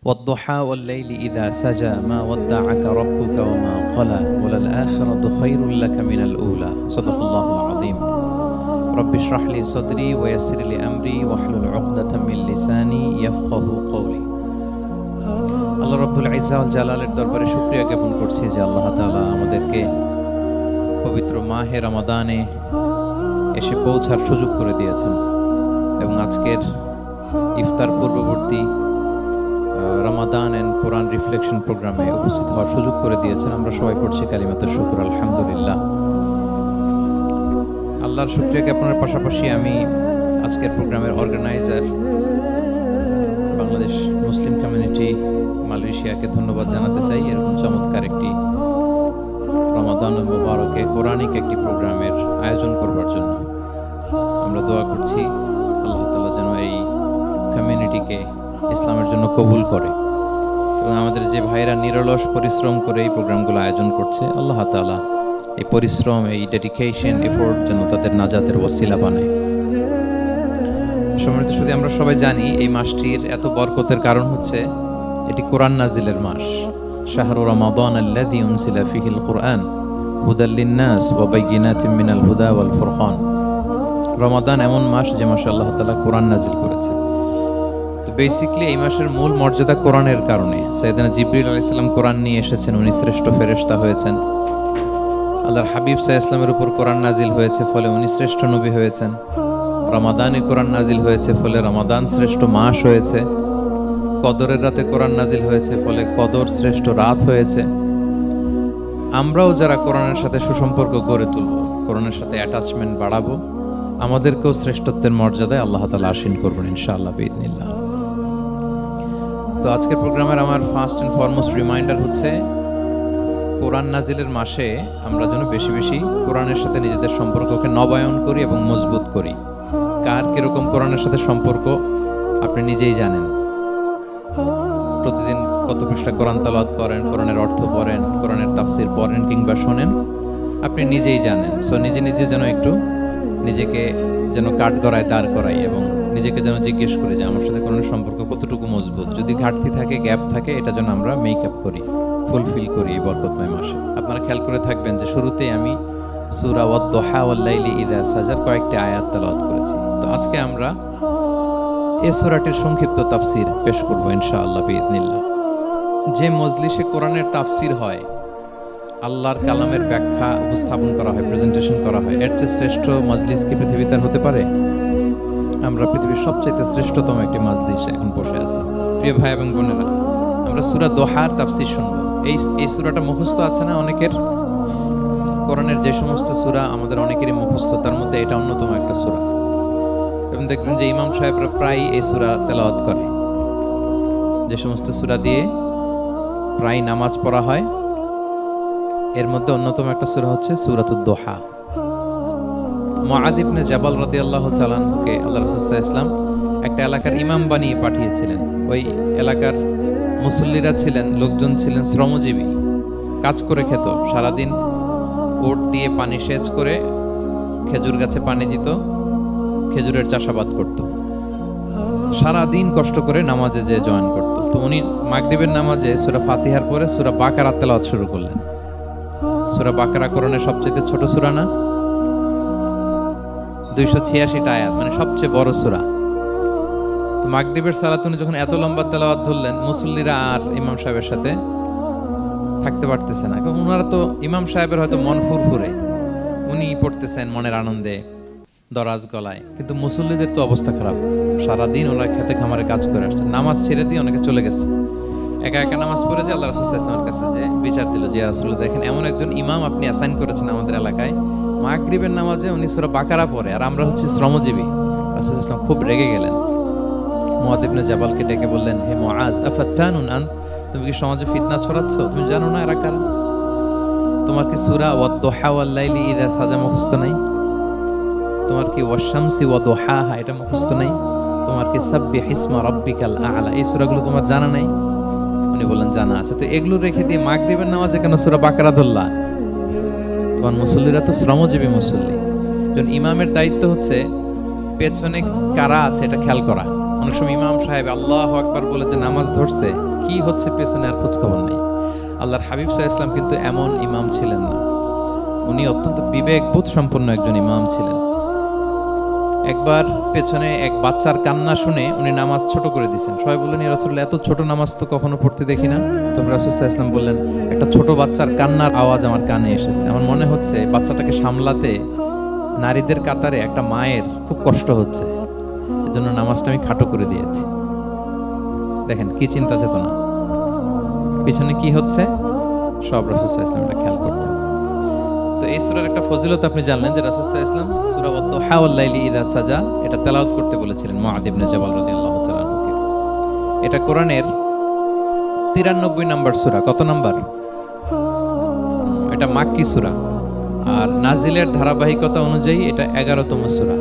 والضحى والليل إذا سجى ما ودعك ربك وما قلى وللآخرة خير لك من الأولى صدق الله العظيم رب اشرح لي صدري ويسر لي أمري واحلل عقدة من لساني يفقه قولي আল্লাহ রব্বুল ইজ্জা ওয়াল জালালের দরবারে শুকরিয়া জ্ঞাপন করছি যে আল্লাহ তাআলা আমাদেরকে পবিত্র মাহে রমাদানে এসে পৌঁছার সুযোগ করে দিয়েছেন এবং আজকের ইফতার পূর্ববর্তী রমাদান এন্ড কোরআন রিফ্লেকশন প্রোগ্রামে উপস্থিত হওয়ার সুযোগ করে দিয়েছেন। আমরা সবাই পড়ছি কালিমাতুশ শুকর আলহামদুলিল্লাহ। আল্লাহর শুকরিয়া জ্ঞাপনের পাশাপাশি আমি আজকের প্রোগ্রামের অর্গানাইজার বাংলাদেশ মুসলিম কমিউনিটি মালয়েশিয়াকে ধন্যবাদ জানাতে চাই। এরকম চমৎকার একটি রমাদান মুবারকে কোরআনিক একটি প্রোগ্রামের আয়োজন করবার জন্য আমরা দোয়া করছি আল্লাহ তাআলা যেন এই কমিউনিটিকে ইসলামের জন্য কবুল করে এবং আমাদের যে ভাইরা নিরলস পরিশ্রম করে এই প্রোগ্রামগুলো আয়োজন করছে আল্লাহ তাআলা এই পরিশ্রম, এই ডেডিকেশন, এফোর্ট যেন তাদের নাজাতের ওয়াসিলা বানায়। সম্মানিত শুধু আমরা সবাই জানি এই মাসটির এত বরকতের কারণ হচ্ছে এটি কোরআন নাজিলের মাস। শাহরু রমাদান আল্লাযী উনজিলা ফীহিল কুরআন হুদাল লিন-নাস ওয়া বাইয়িনাতিন মিনাল হুদা ওয়াল ফুরকান। রমাদান এমন মাস যে মাসে আল্লাহ তাআলা কোরআন নাজিল করেছে। তো বেসিক্যালি এই মাসের মূল মর্যাদা কোরআনের কারণে। সাইয়েদনা জিবরিল আলাইহিস সালাম কোরআন নিয়ে এসেছেন, উনি শ্রেষ্ঠ ফেরেশতা হয়েছেন। আল্লাহর হাবিব সাল্লাল্লাহু আলাইহি ওয়াসাল্লামের উপর কোরআন নাজিল হয়েছে, ফলে উনি শ্রেষ্ঠ নবী হয়েছেন। রমাদানে কোরআন নাজিল হয়েছে, ফলে রমাদান শ্রেষ্ঠ মাস হয়েছে। কদরের রাতে কোরআন নাজিল হয়েছে, ফলে কদর শ্রেষ্ঠ রাত হয়েছে। আমরাও যারা কোরআনের সাথে সুসম্পর্ক গড়ে তুলব, কোরআনের সাথে অ্যাটাচমেন্ট বাড়াবো, আমাদেরকেও শ্রেষ্ঠত্বের মর্যাদায় আল্লাহ তাআলা আসীন করবেন ইনশাআল্লাহ বিইذنিল্লাহ। তো আজকের প্রোগ্রামের আমার ফার্স্ট এন্ড ফরমোস্ট রিমাইন্ডার হচ্ছে কোরআন নাজিলের মাসে আমরা যেন বেশি বেশি কোরআনের সাথে নিজেদের সম্পর্ককে নবায়ন করি এবং মজবুত করি। কার কিরকম কোরআনের সাথে সম্পর্ক আপনি নিজেই জানেন। প্রতিদিন কত পৃষ্ঠা কোরআন তেলাওয়াত করেন, কোরআনের অর্থ পড়েন, কোরআনের তাফসীর পড়েন কিংবা শোনেন, আপনি নিজেই জানেন। সো নিজে নিজে যেন একটু নিজেকে যেন কাঠ গড়ায় দাঁড় করাই এবং নিজেকে যেন জিজ্ঞেস করি যে আমার সাথে কোরআনের সম্পর্ক কতটুকু মজবুত। যদি ঘাটতি থাকে, গ্যাপ থাকে, এটা যেন আমরা মেকআপ করি, ফুলফিল করি এই বরকতময় মাসে। আপনারা খেয়াল করে থাকবেন যে শুরুতেই আমি সূরা ওয়াদ-দুহা ওয়াল-লাইলি ইযা সাজার কয়েকটি আয়াত তেলাওয়াত করেছি। তো আজকে আমরা এই সূরাটির সংক্ষিপ্ত তাফসীর পেশ করব ইনশাআল্লাহ বিইذنিল্লাহ। যে মজলিসে কোরআনের তাফসীর হয়, আল্লাহর কালামের ব্যাখ্যা উপস্থাপন করা হয়, প্রেজেন্টেশন করা হয়, এর চেয়ে শ্রেষ্ঠ মজলিস কি পৃথিবীতে হতে পারে? আমরা পৃথিবীর সবচেয়ে শ্রেষ্ঠতম একটি মজলিসে এখন বসে আছি। প্রিয় ভাই এবং বোনেরা, আমরা সূরা দোহার তাফসীর শুনব। এই সূরাটা মুখস্থ আছে না অনেকের? কোরআনের যে সমস্ত সূরা আমাদের অনেকেরই মুখস্থ, তার মধ্যে এটা অন্যতম একটা সূরা। এবং দেখবেন যে ইমাম সাহেবরা প্রায় এই সূরা তেলাওয়াত করে। যে সমস্ত সূরা দিয়ে প্রায় নামাজ পড়া হয়, এর মধ্যে অন্যতম একটা সূরা হচ্ছে সূরাতুদ দোহা। মুআয ইবনে জাবাল রাদিয়াল্লাহু তাআলা আনহুকে আল্লাহ রাসূল সাল্লাল্লাহু আলাইহি ওয়াসাল্লাম একটা এলাকার ইমাম বানিয়ে পাঠিয়েছিলেন। ওই এলাকার মুসল্লিরা ছিলেন, লোকজন ছিলেন শ্রমজীবী, কাজ করে খেত। সারাদিন ওট দিয়ে পানি সেচ করে খেজুর গাছে পানি দিত, খেজুরের চাষাবাদ করত, সারাদিন কষ্ট করে নামাজে যে জয়েন করত। তো উনি মাগরিবের নামাজে সূরা ফাতিহার পরে সূরা বাকারা তেলাওয়াত শুরু করলেন। সূরা বাকারা কোরআনের সবচেয়ে ছোট সূরা না? 286টা আয়াত, মানে সবচেয়ে বড় সূরা। তো মাগরিবের সালাতে উনি যখন এত লম্বা তেলাওয়াত ধরলেন, মুসল্লিরা আর ইমাম সাহেবের সাথে থাকতে পারতেছে না। ওনারা তো, ইমাম সাহেবের হয়তো মন ফুরফুরে, উনি পড়তেছেন মনের আনন্দে দরাজ গলায়, কিন্তু মুসল্লিদের তো অবস্থা খারাপ। সারাদিন ওনারা খেতে খামারে কাজ করে আসছে, নামাজ ছেড়ে দিয়ে অনেকে চলে গেছে, একা একা নামাজ পড়ে যে আল্লাহ রাসূল সাল্লাল্লাহু আলাইহি ওয়াসাল্লামের কাছে যে বিচার দিল যে ইয়া রাসূলুল্লাহ, দেখেন এমন একজন ইমাম আপনি অ্যাসাইন করেছেন আমাদের এলাকায়, মাগরিবের নামাজে উনি সূরা বাকারা পড়ে, আর আমরা হচ্ছে শ্রমজীবী। রাসূল সাল্লাল্লাহু আলাইহি ওয়াসাল্লাম খুব রেগে গেলেন। মুআয ইবনে জাবালকে ডেকে বললেন, হে মুআয, আফাত্তানুন আন, তুমি কি সমাজে ফিতনা ছড়াচ্ছ? তুমি জানো না এরা কারা? তোমার কি সূরা ওয়াদ-দুহা ওয়াল-লাইলি ইযা সাজা মুখস্থ নাই? তোমার কি ওয়াশ-শামসি ওয়া-দুহাহা এটা মুখস্থ নাই? তোমার কি সাব্বিহ ইসমা রাব্বিকাল আ'লা এই সূরাগুলো তোমার জানা নাই? উনি বললেন জানা আছে। তো এগুলো রেখে দিয়ে মাগরিবের নামাজে কেন সূরা বাকারা ধরলা? তোমার মুসল্লিরা তো শ্রমজীবী মুসল্লি। একজন ইমামের দায়িত্ব হচ্ছে পেছনে কারা আছে এটা খেয়াল করা। অনেক সময় ইমাম সাহেব আল্লাহু আকবার বলে যে নামাজ ধরছে, কি হচ্ছে পেছনে আর খোঁজ খবর নাই। আল্লাহর হাবিব সাল্লাল্লাহু আলাইহি ওয়াসাল্লাম কিন্তু এমন ইমাম ছিলেন না, উনি অত্যন্ত বিবেকবোধ সম্পন্ন একজন ইমাম ছিলেন। একবার পেছনে এক বাচ্চার কান্না শুনে উনি নামাজ ছোট করে দিয়েছেন। সবাই বললেন, ইয়া রাসূলুল্লাহ, এত ছোট নামাজ তো কখনো পড়তে দেখি না। তখন রাসূল সাল্লাল্লাহু আলাইহি ওয়াসাল্লাম বললেন, একটা ছোট বাচ্চার কান্নার আওয়াজ আমার কানে এসেছে। আমার মনে হচ্ছে বাচ্চাটাকে সামলাতে নারীদের কাতারে একটা মায়ের খুব কষ্ট হচ্ছে, এজন্য নামাজটা আমি খাটো করে দিয়েছি। দেখেন কি চিন্তা চেতনা, পিছনে কি হচ্ছে সব রাসূল সাল্লাল্লাহু আলাইহি ওয়াসাল্লাম এটা খেয়াল করতেন। তো এই সূরার একটা ফজিলত আপনি জানলেন যে রাসূল সাল্লাল্লাহু আলাইহি ওয়াসাল্লাম সূরা ওয়াদ-দুহা ওয়াল-লাইলি ইযা সাজা এটা তেলাওয়াত করতে বলেছিলেন মুআয ইবনে জাবাল রাদিয়াল্লাহু তাআলা আনহুকে। এটা কোরআনের 93 নম্বর সূরা। কত নাম্বার? এটা মাক্কি সূরা, আর নাজিলের ধারাবাহিকতা অনুযায়ী এটা 11তম সূরা।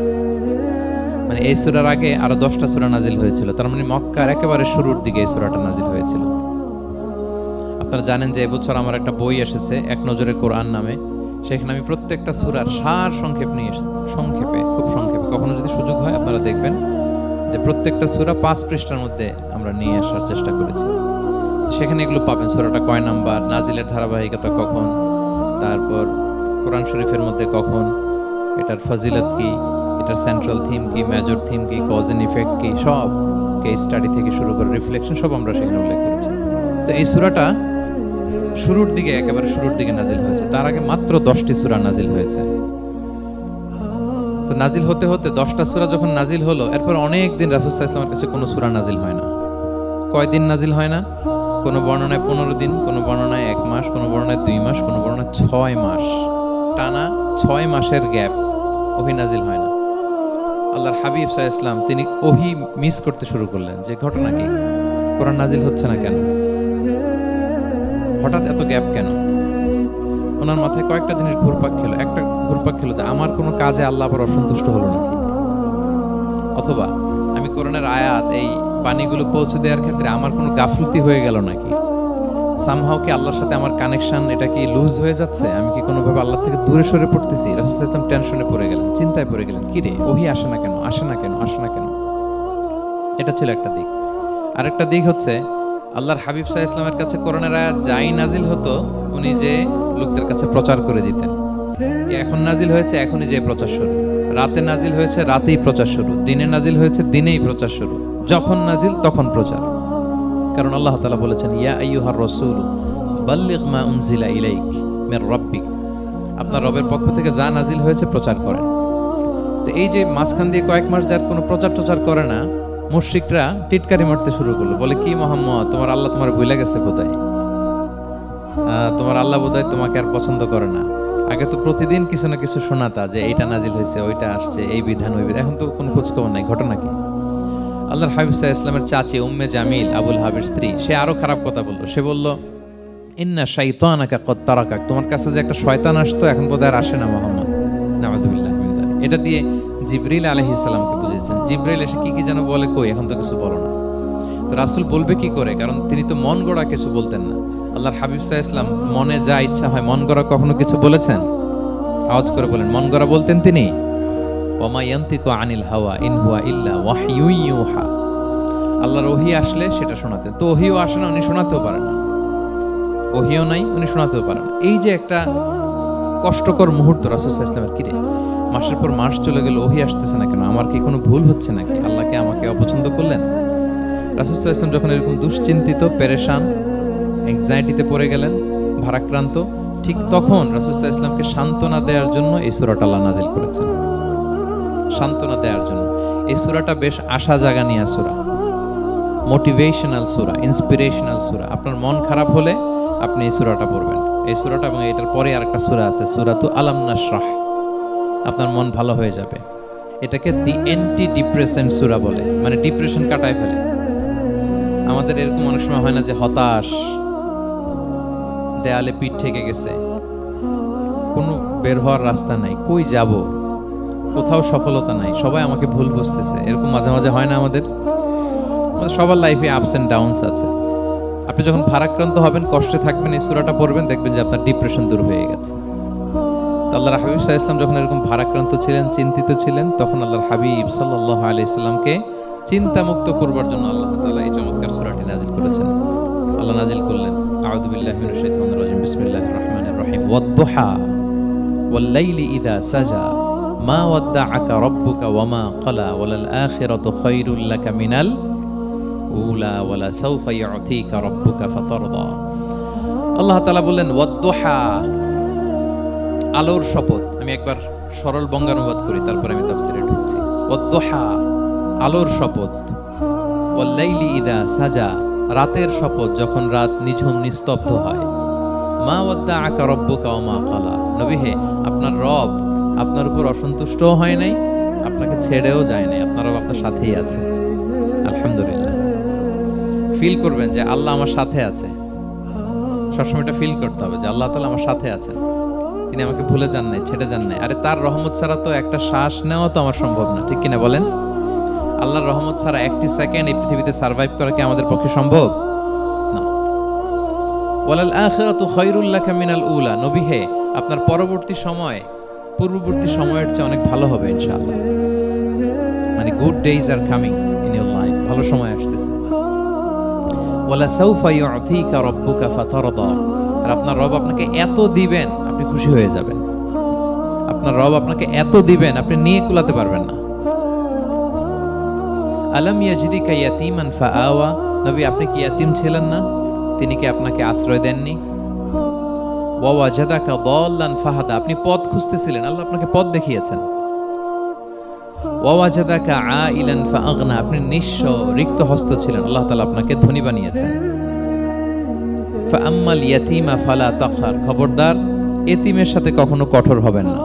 মানে এই সূরার আগে আরো 10টা সূরা নাজিল হয়েছিল, তার মানে মক্কার একেবারে শুরুর দিকে এই সূরাটা নাজিল হয়েছিল। আপনারা জানেন যে এবছর আমার একটা বই এসেছে এক নজরে কোরআন নামে, সেখানে আমি প্রত্যেকটা সূরার সার সংক্ষেপ নিয়ে খুব সংক্ষেপে, কখনো যদি সুযোগ হয় আপনারা দেখবেন যে প্রত্যেকটা সূরা 5 পৃষ্ঠার মধ্যে আমরা নিয়ে আসার চেষ্টা করেছি। সেখানে এগুলো পাবেন, সূরাটা কয় নাম্বার, নাজিলের ধারাবাহিকতা কখন, তারপর কোরআন শরীফের মধ্যে কখন, এটার ফজিলত কি, এটার সেন্ট্রাল থিম কি, মেজর থিম কি, কজ এন্ড ইফেক্ট কি, সব কেস স্টাডি থেকে শুরু করে রিফ্লেকশন সব আমরা সেখানে উল্লেখ করেছি। তো এই সূরাটা শুরুর দিকে, একেবারে শুরুর দিকে নাজিল হয়েছে। তার আগে মাত্র 10টি সূরা নাজিল হয়েছে। তো নাজিল হতে হতে 10টা সূরা যখন নাজিল হলো, এরপর অনেক দিন রাসূল সাল্লাল্লাহু আলাইহি ওয়াসাল্লামের কাছে কোনো সূরা নাজিল হয় না। কয়দিন নাজিল হয় না? কোনো বর্ণনায় 15 দিন, কোনো বর্ণনায় 1 মাস, কোনো বর্ণনায় 2 মাস, কোনো বর্ণনায় 6 মাস, টানা 6 মাসের গ্যাপ ওহী নাজিল হয় না। আল্লাহর হাবিব সাল্লাল্লাহু আলাইহি ওয়াসাল্লাম তিনি ওহী মিস করতে শুরু করলেন, যে ঘটনা কি, কোরআন নাজিল হচ্ছে না কেন, হঠাৎ এত গ্যাপ কেন? ওনার মাথায় কয়েকটা জিনিস ঘুরপাক খেলো। একটা ঘুরপাক খেলো যে আমার কোনো কাজে আল্লাহ আবার অসন্তুষ্ট হলো নাকি, অথবা আমি কোরআনের আয়াত এই বাণীগুলো পৌঁছে দেওয়ার ক্ষেত্রে আমার কোনো গাফলতি হয়ে গেল নাকি, সামহাও কি আল্লাহর সাথে আমার কানেকশন এটা কি লুজ হয়ে যাচ্ছে, আমি কি কোনোভাবে আল্লাহ থেকে দূরে সরে পড়তেছি। রাসূল সাল্লাল্লাহু আলাইহি ওয়াসাল্লাম টেনশনে পড়ে গেলেন, চিন্তায় পড়ে গেলেন, কি রে ওহী আসে না কেন, আসে না কেন, আসে না কেন। এটা ছিল একটা দিক। আরেকটা দিক হচ্ছে আল্লাহর হাবিব সাল্লাল্লাহু আলাইহি ওয়াসাল্লামের কাছে কোরআনের আয়াত যাই নাজিল হতো উনি যে লোকদের কাছে প্রচার করে দিতেন। এখন নাজিল হয়েছে এখনই যে প্রচার শুরু, রাতে নাজিল হয়েছে রাতেই প্রচার শুরু, দিনে নাজিল হয়েছে দিনেই প্রচার শুরু, যখন নাজিল তখন প্রচার। কারণ আল্লাহ তাআলা বলেছেন, ইয়া আইয়ুহার রাসূল বাল্লিগ মা উনজিলা ইলাইক মির রাব্বিক, আপনার রবের পক্ষ থেকে যা নাজিল হয়েছে প্রচার করেন। তো এই যে মাঝখান দিয়ে কয়েক মাস যার কোনো প্রচার টচার করে না, মুশরিকরা টিটকারি মারতে শুরু করলো, বলে কি মুহাম্মদ, তোমার আল্লাহ তোমার ভুলে গেছে বোধহয়, তোমার আল্লাহ বোধহয় তোমাকে আর পছন্দ করে না। আগে তো প্রতিদিন কিছু না কিছু শোনাতা যে এইটা নাজিল হয়েছে, ওইটা আসছে, এই বিধান ওই বিধান, এখন তো কোনো খোঁজ খবর নাই। ঘটনা কি? আল্লাহর হাবিব সাল্লাল্লাহু আলাইহি ওয়াসাল্লামের চাচি উম্মে জামিল, আবুল হাবির স্ত্রী, সে আরো খারাপ কথা বললো। সে বলল, ইন্না শাইতানাকা কদ তারাকাক, তোমার কাছে যে একটা শয়তান আসতো এখন বোধহয় আর আসে না মুহাম্মদ, নাউযুবিল্লাহি মিন যালিক। এটা দিয়ে জিবরিল আলাইহিস সালামকে বুঝিয়েছেন। জিবরিল এসে কি কি যেন বলে, কই এখন তো কিছু বলো না। তো রাসূল বলবে কি করে, কারণ তিনি তো মন গড়া কিছু বলতেন না। আল্লাহর হাবিব সাল্লাল্লাহু আলাইহি ওয়াসাল্লাম মনে যা ইচ্ছা হয় মন গড়া কখনো কিছু বলেছেন? আওয়াজ করে বলেন, মন গড়া বলতেন তিনি? ওমা ইয়ানতিকু আনিল হাওয়া ইন হুয়া ইল্লা ওয়াহয়ু ইউহা, আল্লাহর ওহী আসলে সেটা শোনাতেন। তো ওহীও আসে না, উনি শোনাতেও পারেন না, ওহীও নাই, উনি শোনাতেও পারেন না। এই যে একটা কষ্টকর মুহূর্ত রাসূল সাল্লাল্লাহু আলাইহি ওয়াসাল্লামের, কিরে মাসের পর মাস চলে গেল ওহী আসতেছে না কেন, আমার কি কোনো ভুল হচ্ছে নাকি, আল্লাহকে আমাকে অপছন্দ করলেন? রাসূল সাল্লাল্লাহু আলাইহি ওয়াসাল্লাম যখন এরকম দুশ্চিন্তিত, পেরেশান, অ্যাংজাইটিতে পড়ে গেলেন, ভারাক্রান্ত, ঠিক তখন রাসূল সাল্লাল্লাহু আলাইহি ওয়াসাল্লামকে সান্ত্বনা দেওয়ার জন্য এই সূরাটা আল্লাহ নাজিল করেছেন। সান্ত্বনা দেওয়ার জন্য এই সূরাটা বেশ আশা জাগানিয়া সূরা, মোটিভেশনাল সূরা, ইন্সপিরেশনাল সূরা। আপনার মন খারাপ হলে আপনি এই সূরাটা পড়বেন, এই সূরাটা, এবং এটার পরে আরেকটা সূরা আছে, সূরাতু আলাম নাশরাহ, আপনার মন ভালো হয়ে যাবে। এটাকে দি অ্যান্টি ডিপ্রেসেন্ট সূরা বলে, মানে ডিপ্রেশন কাটায় ফেলে। আমাদের এরকম অনেক সময় হয় না যে হতাশ, দেয়ালে পিঠ ঠেকে গেছে, কোনো বের হওয়ার রাস্তা নাই, কই যাব, কোথাও সফলতা নাই, সবাই আমাকে ভুল বুঝতেছে, এরকম মাঝে মাঝে হয় না? আমাদের সবার লাইফে আপস এন্ড ডাউনস আছে। আপনি যখন ভারাক্রান্ত হবেন, কষ্টে থাকবেন, এই সূরাটা পড়বেন, দেখবেন যে আপনার ডিপ্রেশন দূর হয়ে গেছে। তো আল্লাহর হাবিব সাল্লাল্লাহু আলাইহি ওয়াসাল্লাম যখন এরকম ভারাক্রান্ত ছিলেন, চিন্তিত ছিলেন, তখন আল্লাহর হাবিব সাল্লাল্লাহু আলাইহি ওয়াসাল্লামকে চিন্তামুক্ত করবার জন্য আল্লাহ তাআলা এই চমৎকার সূরাটি নাজিল করেছেন। আল্লাহ নাজিল করলেন, আউযু বিল্লাহি মিনাশ শাইতানির রাজিম, বিসমিল্লাহির রহমানির রহিম, ওয়াদ-দুহা ওয়াল-লাইলি ইযা সাজা মা ওয়াদ্দাআকা রাব্বুকা ওয়া মা ক্বালা ওয়ালাল আখিরাতু খায়রুল লাকা মিনাল উলা ওয়ালা সাওফা ইউতিকা রাব্বুকা ফাতারদা। আল্লাহ তাআলা বললেন ওয়াদ-দুহা, আলোর শপথ। আমি একবার সরল বঙ্গানুবাদ করি, তারপরে আমি তাফসীরে ঢুকছি। ওয়াদ-দুহা, আলোর শপথ। ওয়াল-লাইলি ইযা সাজা, রাতের শপথ, যখন রাত নিঝুম নিস্তব্ধ হয়। মা ওয়াদ্দাআকা রাব্বুকা ওয়া মা ক্বালা, নবী হে, আপনার রব আপনার উপর অসন্তুষ্টও হয় নাই, আপনাকে ছেড়েও যায় নাই, আপনার রব আপনার সাথেই আছে। আলহামদুলিল্লাহ। ফিল করবেন যে আল্লাহ আমার সাথে আছে, সবসময় এটা ফিল করতে হবে যে আল্লাহ তাআলা আমার সাথে আছেন, তিনি আমাকে ভুলে যান নাই, ছেড়ে যান নাই। আরে তার রহমত ছাড়া তো একটা শ্বাস নেওয়া তো আমার সম্ভব না, ঠিক কিনা বলেন? আল্লাহর রহমত ছাড়া একটি সেকেন্ড এই পৃথিবীতে সার্ভাইভ করা কি আমাদের পক্ষে সম্ভব না? ওয়ালাল আখিরাতু খায়রুল লাকা মিনাল উলা, নবী হে, আপনার পরবর্তী সময় পূর্ববর্তী সময়ের চেয়ে অনেক ভালো হবে ইনশাআল্লাহ। মানে good days are coming in your life, ভালো সময় আসতেছে। ওয়ালা সাওফা ইউতিকা রাব্বুকা ফাতারদা, আর আপনার রব আপনাকে এত দিবেন আপনি খুশি হয়ে যাবেন। আপনার রব আপনাকে এত দিবেন আপনি নিয়ে কুলাতে পারবেন না। আলাম ইয়াজিদিকা ইয়াতীমান ফাআওয়া, নবী আপনি কি ইয়াতীম ছিলেন না? তিনি কি আপনাকে আশ্রয় দেননি? ওয়া ওয়াজাদাকা দাল্লান ফাহাদা, আপনি পথ খুঁজতেছিলেন, আল্লাহ আপনাকে পথ দেখিয়েছেন। ওয়া ওয়াজাদাকা আইলান ফাআগনা, আপনি নিঃস্ব রিক্ত হস্ত ছিলেন, আল্লাহ তাআলা আপনাকে ধনী বানিয়েছেন। ফাআম্মাল ইয়াতীমা ফালা তাকহার, খবরদার এতিমের সাথে কখনো কঠোর হবেন না।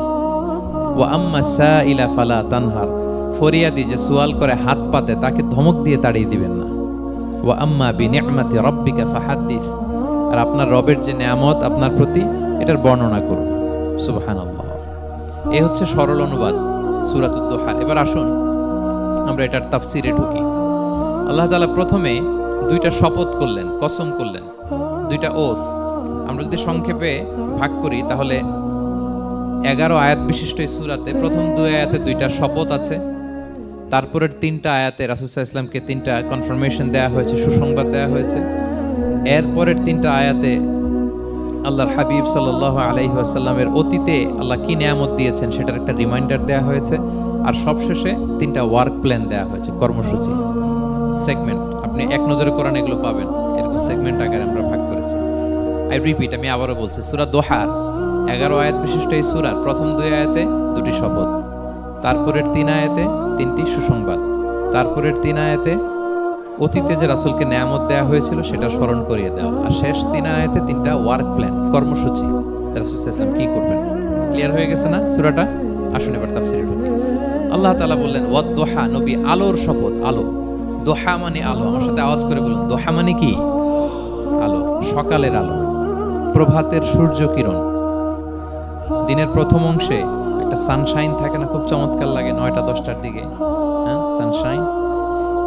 ওয়া আম্মাস সাইলা ফালা তানহার, ফরিয়াদি যে সুয়াল করে হাত পাতে তাকে ধমক দিয়ে তাড়িয়ে দিবেন না। ওয়া আম্মা বিনি'মাতি রাব্বিকা ফাহাদ্দিস, আর আপনার রবের যে নেয়ামত আপনার প্রতি, এটার বর্ণনা করুন। সুবহানাল্লাহ। এই হচ্ছে সরল অনুবাদ সূরাতুদ দুহা। এবার আসুন আমরা এটার তাফসীরে ঢুকি। আল্লাহ তাআলা প্রথমে দুইটা শপথ করলেন, কসম করলেন, দুইটা ওথ। আমরা যদি সংক্ষেপে ভাগ করি তাহলে 11 আয়াত বিশিষ্ট এই সূরাতে প্রথম 2 আয়াতে দুইটা শপথ আছে, তারপরের 3টা আয়াতে রাসূল সাল্লাল্লাহু আলাইহি ওয়াসাল্লামকে 3টা কনফার্মেশন দেয়া হয়েছে, সুসংবাদ দেয়া হয়েছে। এরপরের 3টা আয়াতে আল্লাহর হাবিব সাল্লাল্লাহু আলাইহি ওয়াসাল্লামের অতীতে আল্লাহ কি নিয়ামত দিয়েছেন সেটার একটা রিমাইন্ডার দেয়া হয়েছে। আর সবশেষে 3টা ওয়ার্ক প্ল্যান দেয়া হয়েছে, কর্মসূচি, সেগমেন্ট। আপনি এক নজরে কোরআন এগুলো পাবেন, এরকম সেগমেন্ট আকারে আমরা ভাগ করেছি। আই রিপিট, আমি আবারও বলছি, সূরা দোহার 11 আয়াত বিশিষ্ট এই সূরার প্রথম 2 আয়াতে 2টি শপথ, তারপরের 3 আয়াতে 3টি সুসংবাদ, তারপরের 3 আয়াতে অতীতে যে রাসূলকে নিয়ামত দেয়া হয়েছিল সেটা স্মরণ করিয়ে দেওয়া, আর শেষ 3 আয়াতে 3টা ওয়ার্ক প্ল্যান, কর্মসূচি, রাসূল সাল্লাল্লাহু আলাইহি ওয়াসাল্লাম কি করবেন। ক্লিয়ার হয়ে গেছে না সূরাটা? আসুন এবার তাফসীরে ঢুকি। আল্লাহ তাআলা বললেন ওয়াদ-দুহা, নবী আলোর শপথ। আলো, দোহা মানে আলো। আমার সাথে আওয়াজ করে বলুন, দোহা মানে কি? আলো, সকালের আলো, প্রভাতের সূর্য কিরণ। দিনের প্রথম অংশে একটা সানশাইন থাকে না, খুব চমৎকার লাগে 9টা 10টার দিকে, হ্যাঁ, সানশাইন।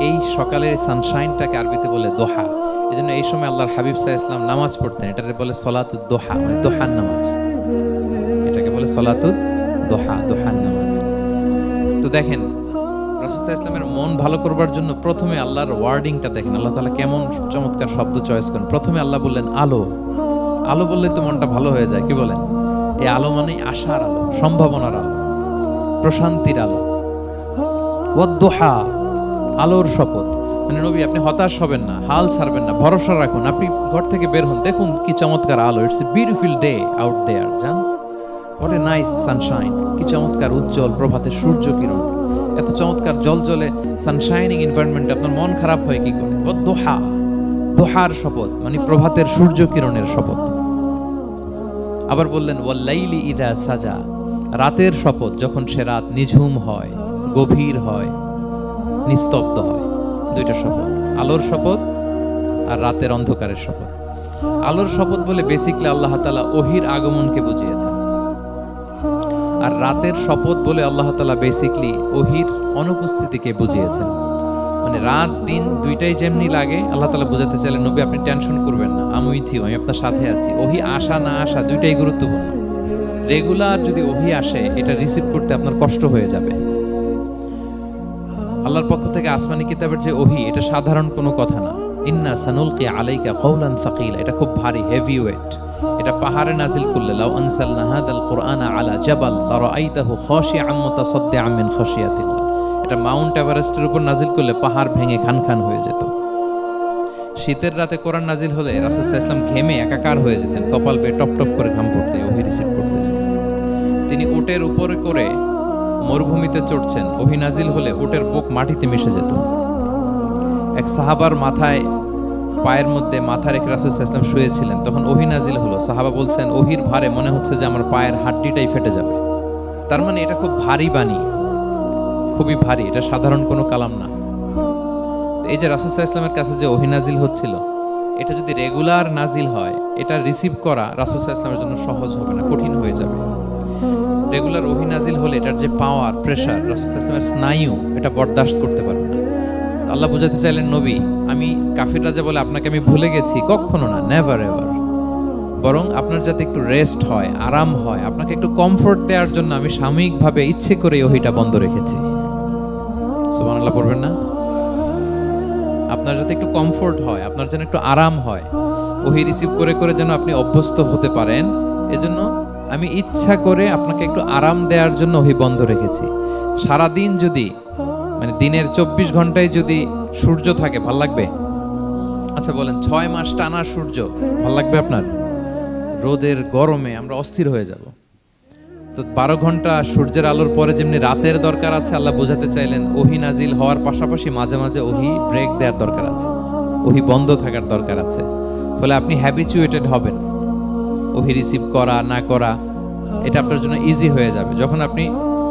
এই সকালের সানশাইনটাকে আরবিতে বলে দোহা। এজন্য এই সময় আল্লাহর হাবিব সাল্লাল্লাহু আলাইহি ওয়াসাল্লাম নামাজ পড়তেন, এটাকে বলে সলাতুদ দোহা, মানে দোহার নামাজ। এটাকে বলে সলাতুদ দোহা, দোহার নামাজ। তো দেখেন রাসূল সাল্লাল্লাহু আলাইহি ওয়াসাল্লামের মন ভালো করবার জন্য প্রথমে আল্লাহর ওয়ার্ডিংটা দেখেন, আল্লাহ তাআলা কেমন চমৎকার শব্দ চয়েস করেন। প্রথমে আল্লাহ বললেন আলো। আলো বললে তো মনটা ভালো হয়ে যায়, কি বলেন? এই আলো মানে আশার আলো, সম্ভাবনার আলো, প্রশান্তির আলো। ওয়াদ-দুহা, আলোর শপথ। মানে নবী আপনি হতাশ হবেন না, হাল ছাড়বেন না, ভরসা রাখুন। আপনি ঘর থেকে বের হন, দেখুন কি চমৎকার আলো। It's a beautiful day out there. জান, হোয়াট এ নাইস সানশাইন। কি চমৎকার উজ্জ্বল প্রভাতের সূর্য কিরণ, এত চমৎকার জলজলে সানশাইনিং এনভায়রনমেন্ট, আপনার মন খারাপ হয় কি করে? ওয়াদ-দুহা, দোহার শপথ মানে প্রভাতের সূর্য কিরণের শপথ। আবার বললেন ওয়াল-লাইলি ইযা সাজা, রাতের শপথ, যখন সে রাত নিঝুম হয়, গভীর হয়, নিস্তব্ধ হয়। দুইটা শপথ, আলোর শপথ আর রাতের অন্ধকারের শপথ। আলোর শপথ বলে বেসিক্যালি আল্লাহ তাআলা ওহীর আগমনকে বুঝিয়েছেন, আর রাতের শপথ বলে আল্লাহ তাআলা বেসিক্যালি ওহীর অনুপস্থিতিকে বুঝিয়েছেন। মানে রাত দিন দুইটাই যেমনি লাগে, আল্লাহ তাআলা বোঝাতে চাইলেন নবী আপনি টেনশন করবেন না, আমি উইথ ইউ, আমি আপনার সাথে আছি। ওহী আসা না আসা দুইটাই গুরুত্বপূর্ণ। রেগুলার যদি ওহী আসে এটা রিসিভ করতে আপনার কষ্ট হয়ে যাবে। আল্লাহর পক্ষ থেকে আসমানি কিতাবের যে ওহী, এটা সাধারণ কোনো কথা না। ইন্না সানুলকি আলাইকা কওলান সাকিলা, এটা খুব ভারী, হেভি ওয়েট। এটা পাহাড়ে নাজিল করলে, লাউ আনসালনা হাযাল কুরআনা আলা জাবাল লারাআইতাহু খাশিআন মুতাসাদ্দিআন মিন খাশিয়াতিল্লাহ, এটা মাউন্ট এভারেস্টের উপর নাজিল করলে পাহাড় ভেঙে খান খান হয়ে যেত। শীতের রাতে কোরআন নাজিল হলে রাসূল সাল্লাল্লাহু আলাইহি ওয়াসাল্লাম ঘেমে একাকার হয়ে যেতেন, কপাল বেয়ে টপ টপ করে ঘাম পড়তে, ওহী রিসিভ করতেছেন। তিনি উটের উপরে করে মরুভূমিতে চড়ছেন, ওহী নাজিল হলে উটের বুক মাটিতে মিশে যেত। এক সাহাবার মাথায় পায়ের মধ্যে মাথা রেখে রাসূল সাল্লাল্লাহু আলাইহি ওয়াসাল্লাম শুয়েছিলেন, তখন ওহী নাজিল হলো। সাহাবা বলছেন, ওহীর ভারে মনে হচ্ছে যে আমার পায়ের হাড্ডিটাই ফেটে যাবে। তার মানে এটা খুব ভারী বাণী, খুবই ভারী, এটা সাধারণ কোনো কালাম না। এই যে রাসূল সাল্লাল্লাহু আলাইহি ওয়াসাল্লামের কাছে যে ওহী নাজিল হচ্ছিল, এটা যদি রেগুলার নাজিল হয়, এটা রিসিভ করা রাসূল সাল্লাল্লাহু আলাইহি ওয়াসাল্লামের জন্য সহজ হবে না, কঠিন হয়ে যাবে। রেগুলার ওহী নাজিল হলে এটার যে পাওয়ার, প্রেশার, রাসূল সাল্লাল্লাহু আলাইহি ওয়াসাল্লামের স্নায়ু এটা বরদাস্ত করতে পারবে না। তো আল্লাহ বোঝাতে চাইলেন, নবী, আমি কাফিররা যে বলে আপনাকে আমি ভুলে গেছি, কখনো না, নেভার এভার। বরং আপনার যাতে একটু রেস্ট হয়, আরাম হয়, আপনাকে একটু কমফোর্ট দেওয়ার জন্য আমি সাময়িকভাবে ইচ্ছে করে ওহীটা বন্ধ রেখেছি। সুবহানাল্লাহ পড়বেন না? আপনার যাতে একটু কমফোর্ট হয়, আপনার যেন একটু আরাম হয়, ওহী রিসিভ করে করে যেন আপনি অভ্যস্ত হতে পারেন, এজন্য আমি ইচ্ছা করে আপনাকে একটু আরাম দেওয়ার জন্য ওহী বন্ধ রেখেছি। সারাদিন যদি, মানে দিনের 24 ঘন্টায় যদি সূর্য থাকে, ভাল লাগবে? আচ্ছা বলেন, 6 মাস টানা সূর্য ভাল লাগবে আপনার? রোদের গরমে আমরা অস্থির হয়ে যাব। তো 12 ঘন্টা সূর্যের আলোর পরে যেমনি রাতের দরকার আছে, আল্লাহ বোঝাতে চাইলেন ওহী নাজিল হওয়ার পাশাপাশি মাঝে মাঝে ওহী ব্রেক দেওয়ার দরকার আছে, ওহী বন্ধ থাকার দরকার আছে। ফলে আপনি হ্যাবিচুয়েটেড হবেন, ওহী রিসিভ করা না করা এটা আপনার জন্য ইজি হয়ে যাবে। যখন আপনি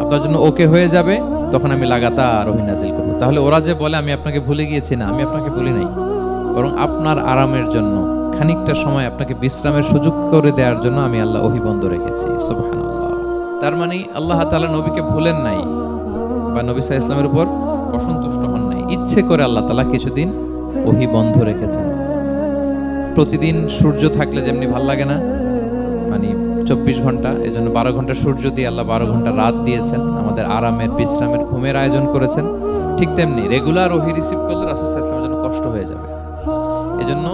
আপনার জন্য ওকে হয়ে যাবে, তখন আমি লাগাতার ওহী নাজিল করব। তাহলে ওরা যে বলে আমি আপনাকে ভুলে গিয়েছি, না, আমি আপনাকে ভুলি নাই, বরং আপনার আরামের জন্য, খানিকটা সময় আপনাকে বিশ্রামের সুযোগ করে দেওয়ার জন্য আমি আল্লাহ ওহী বন্ধ রেখেছি। সুবহানাল্লাহ। তার মানে আল্লাহ তাআলা নবীকে ভুলেন নাই বা নবী সাল্লাল্লাহু আলাইহি ওয়াসাল্লামের উপর অসন্তুষ্ট হন নাই, ইচ্ছে করে আল্লাহ তাআলা কিছুদিন ওহী বন্ধ রেখেছেন। প্রতিদিন সূর্য থাকলে যেমনি ভাল লাগে না, মানে 24 ঘন্টা, এজন্য 12 ঘন্টা সূর্য দিয়ে আল্লাহ 12 ঘন্টা রাত দিয়েছেন, আমাদের আরামের, বিশ্রামের, ঘুমের আয়োজন করেছেন। ঠিক তেমনি রেগুলার ওহী রিসিভ করলে রাসূল সাল্লাল্লাহু আলাইহি ওয়াসাল্লামের জন্য কষ্ট হয়ে যাবে, এজন্য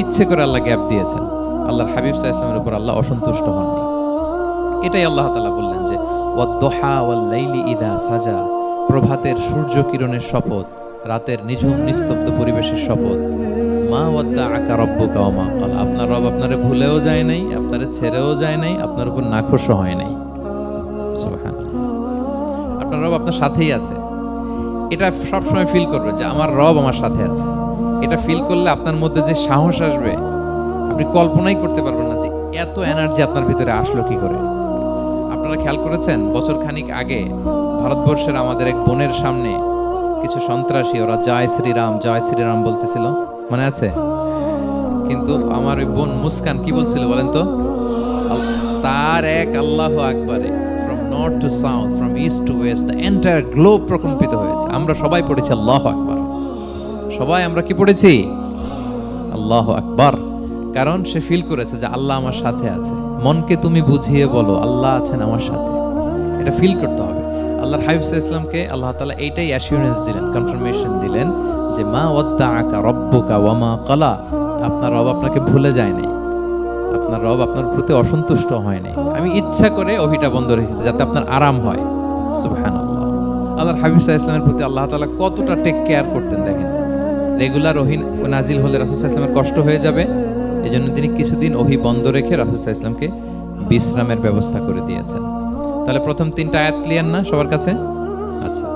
ইচ্ছে করে আল্লাহ গ্যাপ দিয়েছেন। আল্লাহর হাবিব সাল্লাল্লাহু আলাইহি ওয়াসাল্লামের উপর আল্লাহ অসন্তুষ্ট হননি। এটাই আল্লাহ তাআলা বললেন যে ওয়াদ-দুহা ওয়াল-লাইলি ইযা সাজা, প্রভাতের সূর্য কিরণের শপথ, রাতের নিঝুম নিস্তব্ধ পরিবেশের শপথ। মা ওয়াদ্দাআকা রাব্বুকা ওয়া মা ক্বালা, আপনার রব আপনারে ভুলেও যায় নাই, আপনারে ছেড়েও যায় নাই, আপনার উপর নাখোশও হয় নাই। সুবহানাল্লাহ। আপনার রব আপনার সাথেই আছে, এটা সবসময় ফিল করবে যে আমার রব আমার সাথে আছে। এটা ফিল করলে আপনার মধ্যে যে সাহস আসবে, আপনি কল্পনাই করতে পারবেন না যে এত এনার্জি আপনার ভিতরে আসলো কি করে। আপনারা খেয়াল করেছেন, বছর খানিক আগে ভারতবর্ষের আমাদের এক বোনের সামনে কিছু সন্ত্রাসী, ওরা জয় শ্রীরাম জয় শ্রীরাম বলতেছিল, মনে আছে? কিন্তু আমার ওই বোন মুস্কান কি বলছিল বলেন তো? তার এক আল্লাহু আকবারে from north to south, from east to west, the entire globe প্রকম্পিত হয়েছে। আমরা সবাই পড়েছি আল্লাহু আকবার, সবাই আমরা কি পড়েছি? আল্লাহু আকবার। কারণ সে ফিল করেছে যে আল্লাহ আমার সাথে আছে। মনকে তুমি বুঝিয়ে বলো আল্লাহ আছেন আমার সাথে, এটা ফিল করতে হবে। আল্লাহর হাবিব সাল্লাল্লাহু আলাইহি ওয়াসাল্লামকে আল্লাহ তাআলা এইটাই অ্যাসিউরেন্স দিলেন, কনফার্মেশন দিলেন যে মা ওয়াদ্দাআকা রাব্বুকা ওয়া মা ক্বালা, আপনার রব আপনাকে ভুলে যায় নাই, আপনার রব আপনার প্রতি অসন্তুষ্ট হয় নাই। আমি ইচ্ছা করে ওহীটা বন্ধ রেখেছি যাতে আপনার আরাম হয়। সুবহানাল্লাহ। আল্লাহর হাবিব সাল্লাল্লাহু আলাইহি ওয়াসাল্লামের প্রতি আল্লাহ তাআলা কতটা টেক কেয়ার করতেন দেখেন। রেগুলার ওহী নাজিল হলে রাসূল সাল্লাল্লাহু আলাইহি ওয়াসাল্লামের কষ্ট হয়ে যাবে, এজন্য তিনি কিছুদিন ওহী বন্ধ রেখে রাসূল সাল্লাল্লাহু আলাইহি ওয়াসাল্লামকে বিশ্রামের ব্যবস্থা করে দিয়েছেন। তাহলে প্রথম 3টা আয়াত ক্লিয়ার না সবার কাছে? আচ্ছা,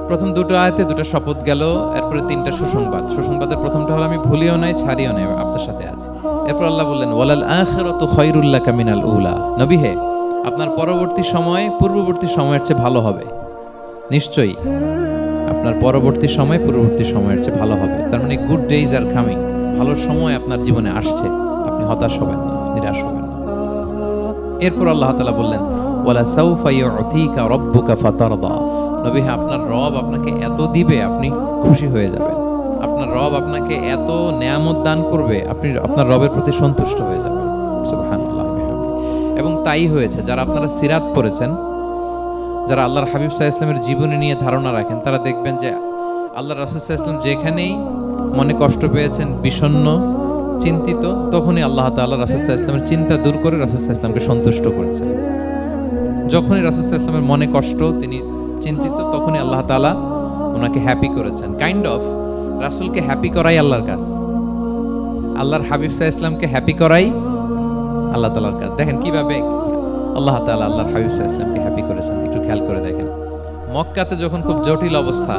প্রথম 2টো আয়াতে 2টা শপথ গেল, এরপরে 3টা সুসংবাদ। সুসংবাদের প্রথমটা হলো আমি ভুলিও নাই, ছাড়িও নাই, আপনার সাথে আছি। এরপর আল্লাহ বললেন ওয়ালাল আখিরাতু খায়রুল লাকা মিনাল উলা, নবী হে, আপনার পরবর্তী সময় পূর্ববর্তী সময়ের চেয়ে ভালো হবে। নিশ্চয়ই আপনার পরবর্তী সময় পূর্ববর্তী সময়ের চেয়ে ভালো হবে। তার মানে গুড ডেইজ আর কামিং, ভালো সময় আপনার জীবনে আসছে, আপনি হতাশ হবেন না, নিরাশ হবেন না। এরপর আল্লাহ তাআলা বললেন ওয়ালা সাউফা ইউতিকা রাব্বুকা ফাতারদা, নবী হ্যাঁ, আপনার রব আপনাকে এত দিবে আপনি খুশি হয়ে যাবেন, আপনার রব আপনাকে এত নেয়ামত দান করবে আপনি আপনার রবের প্রতি সন্তুষ্ট হয়ে যাবেন। সুবহানাল্লাহ। এবং তাই হয়েছে। যারা আপনারা সিরাত পড়েছেন, যারা আল্লাহর হাবিব সাল্লাল্লাহু আলাইহি ওয়াসাল্লামের জীবনী নিয়ে ধারণা রাখেন, তারা দেখবেন যে আল্লাহর রাসূল সাল্লাল্লাহু আলাইহি ওয়াসাল্লাম যেখানেই মনে কষ্ট পেয়েছেন, বিষণ্ণ, চিন্তিত, তখনই আল্লাহ তাআলা রাসূল সাল্লাল্লাহু আলাইহি ওয়াসাল্লামের চিন্তা দূর করে রাসূল সাল্লাল্লাহু আলাইহি ওয়াসাল্লামকে সন্তুষ্ট করেছেন। যখনই রাসূল সাল্লাল্লাহু আলাইহি ওয়াসাল্লামের মনে কষ্ট, তিনি চিন্তিত, তখনই আল্লাহ তাআলা ওনাকে হ্যাপি করেছেন। কাইন্ড অফ রাসূলকে হ্যাপি করাই আল্লাহর কাজ, আল্লাহর হাবিব সাল্লাল্লাহু আলাইহি ওয়াসাল্লামকে হ্যাপি করাই আল্লাহ তাআলার কাজ। দেখেন কিভাবে আল্লাহ তাআলা আল্লাহর হাবিব সাল্লাল্লাহু আলাইহি ওয়াসাল্লামকে হ্যাপি করেছেন, একটু খেয়াল করে দেখেন। মক্কাতে যখন খুব জটিল অবস্থা,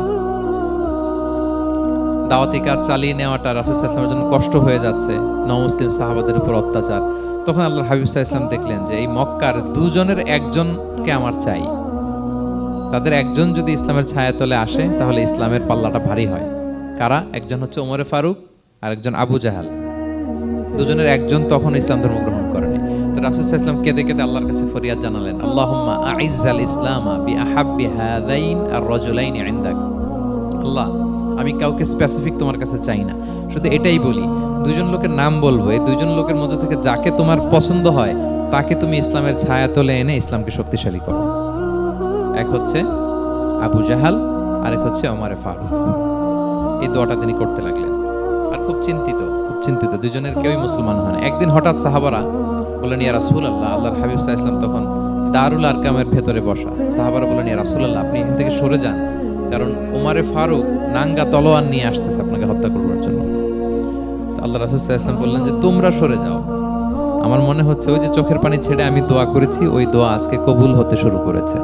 দাওয়াতি কাজ চালিয়ে নেওয়াটা রাসূল সাল্লাল্লাহু আলাইহি ওয়াসাল্লামের জন্য কষ্ট হয়ে যাচ্ছে, নমুসলিম সাহাবাদের উপর অত্যাচার, তখন আল্লাহর হাবিব সাল্লাল্লাহু আলাইহি ওয়াসাল্লাম দেখলেন যে এই মক্কার দুজনের একজনকে আমার চাই। তাদের একজন যদি ইসলামের ছায়াতলে আসে তাহলে ইসলামের পাল্লাটা ভারী হয়। কারা? একজন হচ্ছে ওমরে ফারুক আর একজন আবু জাহাল। দুজনের একজন তখন ইসলাম ধর্ম গ্রহণ করেনি। তো রাসূল সাল্লাল্লাহু আলাইহি ওয়াসাল্লাম কেঁদে কেঁদে আল্লাহর কাছে ফরিয়াদ জানালেন, আল্লাহুম্মা আইজ্জাল ইসলামা বিআহাব্বি হাযাইন আর-রাজুলাইনি ইনদাক। আল্লাহ, আমি কাউকে স্পেসিফিক তোমার কাছে চাই না, শুধু এটাই বলি, দুজন লোকের নাম বলবো, এই দুজন লোকের মধ্যে থেকে যাকে তোমার পছন্দ হয় তাকে তুমি ইসলামের ছায়াতলে এনে ইসলামকে শক্তিশালী করো। এক হচ্ছে আবু জাহাল, আরেক হচ্ছে ওমরে ফারুক। এই দোয়াটা তিনি করতে লাগলেন আর খুব চিন্তিত, দুজনের কেউই মুসলমান হয় না। একদিন হঠাৎ সাহাবারা বললেন, ইয়া রাসূলুল্লাহ, আল্লাহর হাবিব সাল্লাল্লাহু আলাইহি ওয়াসাল্লাম তখন দারুল আরকামের ভেতরে বসা। সাহাবারা বললেন, ইয়া রাসূলুল্লাহ, আপনি এখান থেকে সরে যান, কারণ ওমরে ফারুক নাঙ্গা তলোয়ার নিয়ে আসতেছে আপনাকে হত্যা করবার জন্য। তো আল্লাহ রাসূল সাল্লাল্লাহু আলাইহি ওয়াসাল্লাম বললেন যে তোমরা সরে যাও, আমার মনে হচ্ছে ওই যে চোখের পানি ছেড়ে আমি দোয়া করেছি, ওই দোয়া আজকে কবুল হতে শুরু করেছে,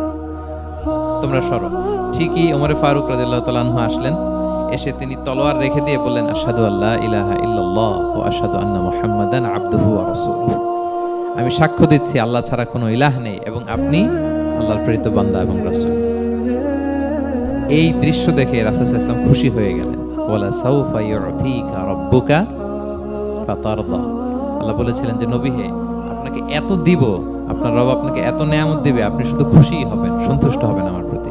তোমরা সরো। ঠিকই ওমরে ফারুক রাদিয়াল্লাহু তাআলা আনহু আসলেন, এসে তিনি তলোয়ার রেখে দিয়ে বললেন, আশহাদু আল্লা ইলাহা ইল্লাল্লাহ ওয়া আশহাদু আন্না মুহাম্মাদান আবদুহু ওয়া রাসূলুহু। আমি সাক্ষ্য দিচ্ছি আল্লাহ ছাড়া কোনো ইলাহ নেই এবং আপনি আল্লাহর প্রেরিত বান্দা এবং রাসূল। এই দৃশ্য দেখে রাসূল সাল্লাল্লাহু আলাইহি ওয়াসাল্লাম খুশি হয়ে গেলেন। ওয়ালা সাউফা ইউতিকা রাব্বুকা ফাতারদা। আল্লাহ বলেছিলেন যে নবী হে, আপনাকে এত দিব, আপনার রব আপনাকে এত নেয়ামত দিবে, আপনি শুধু খুশিই হবেন, সন্তুষ্ট হবেন আমার প্রতি।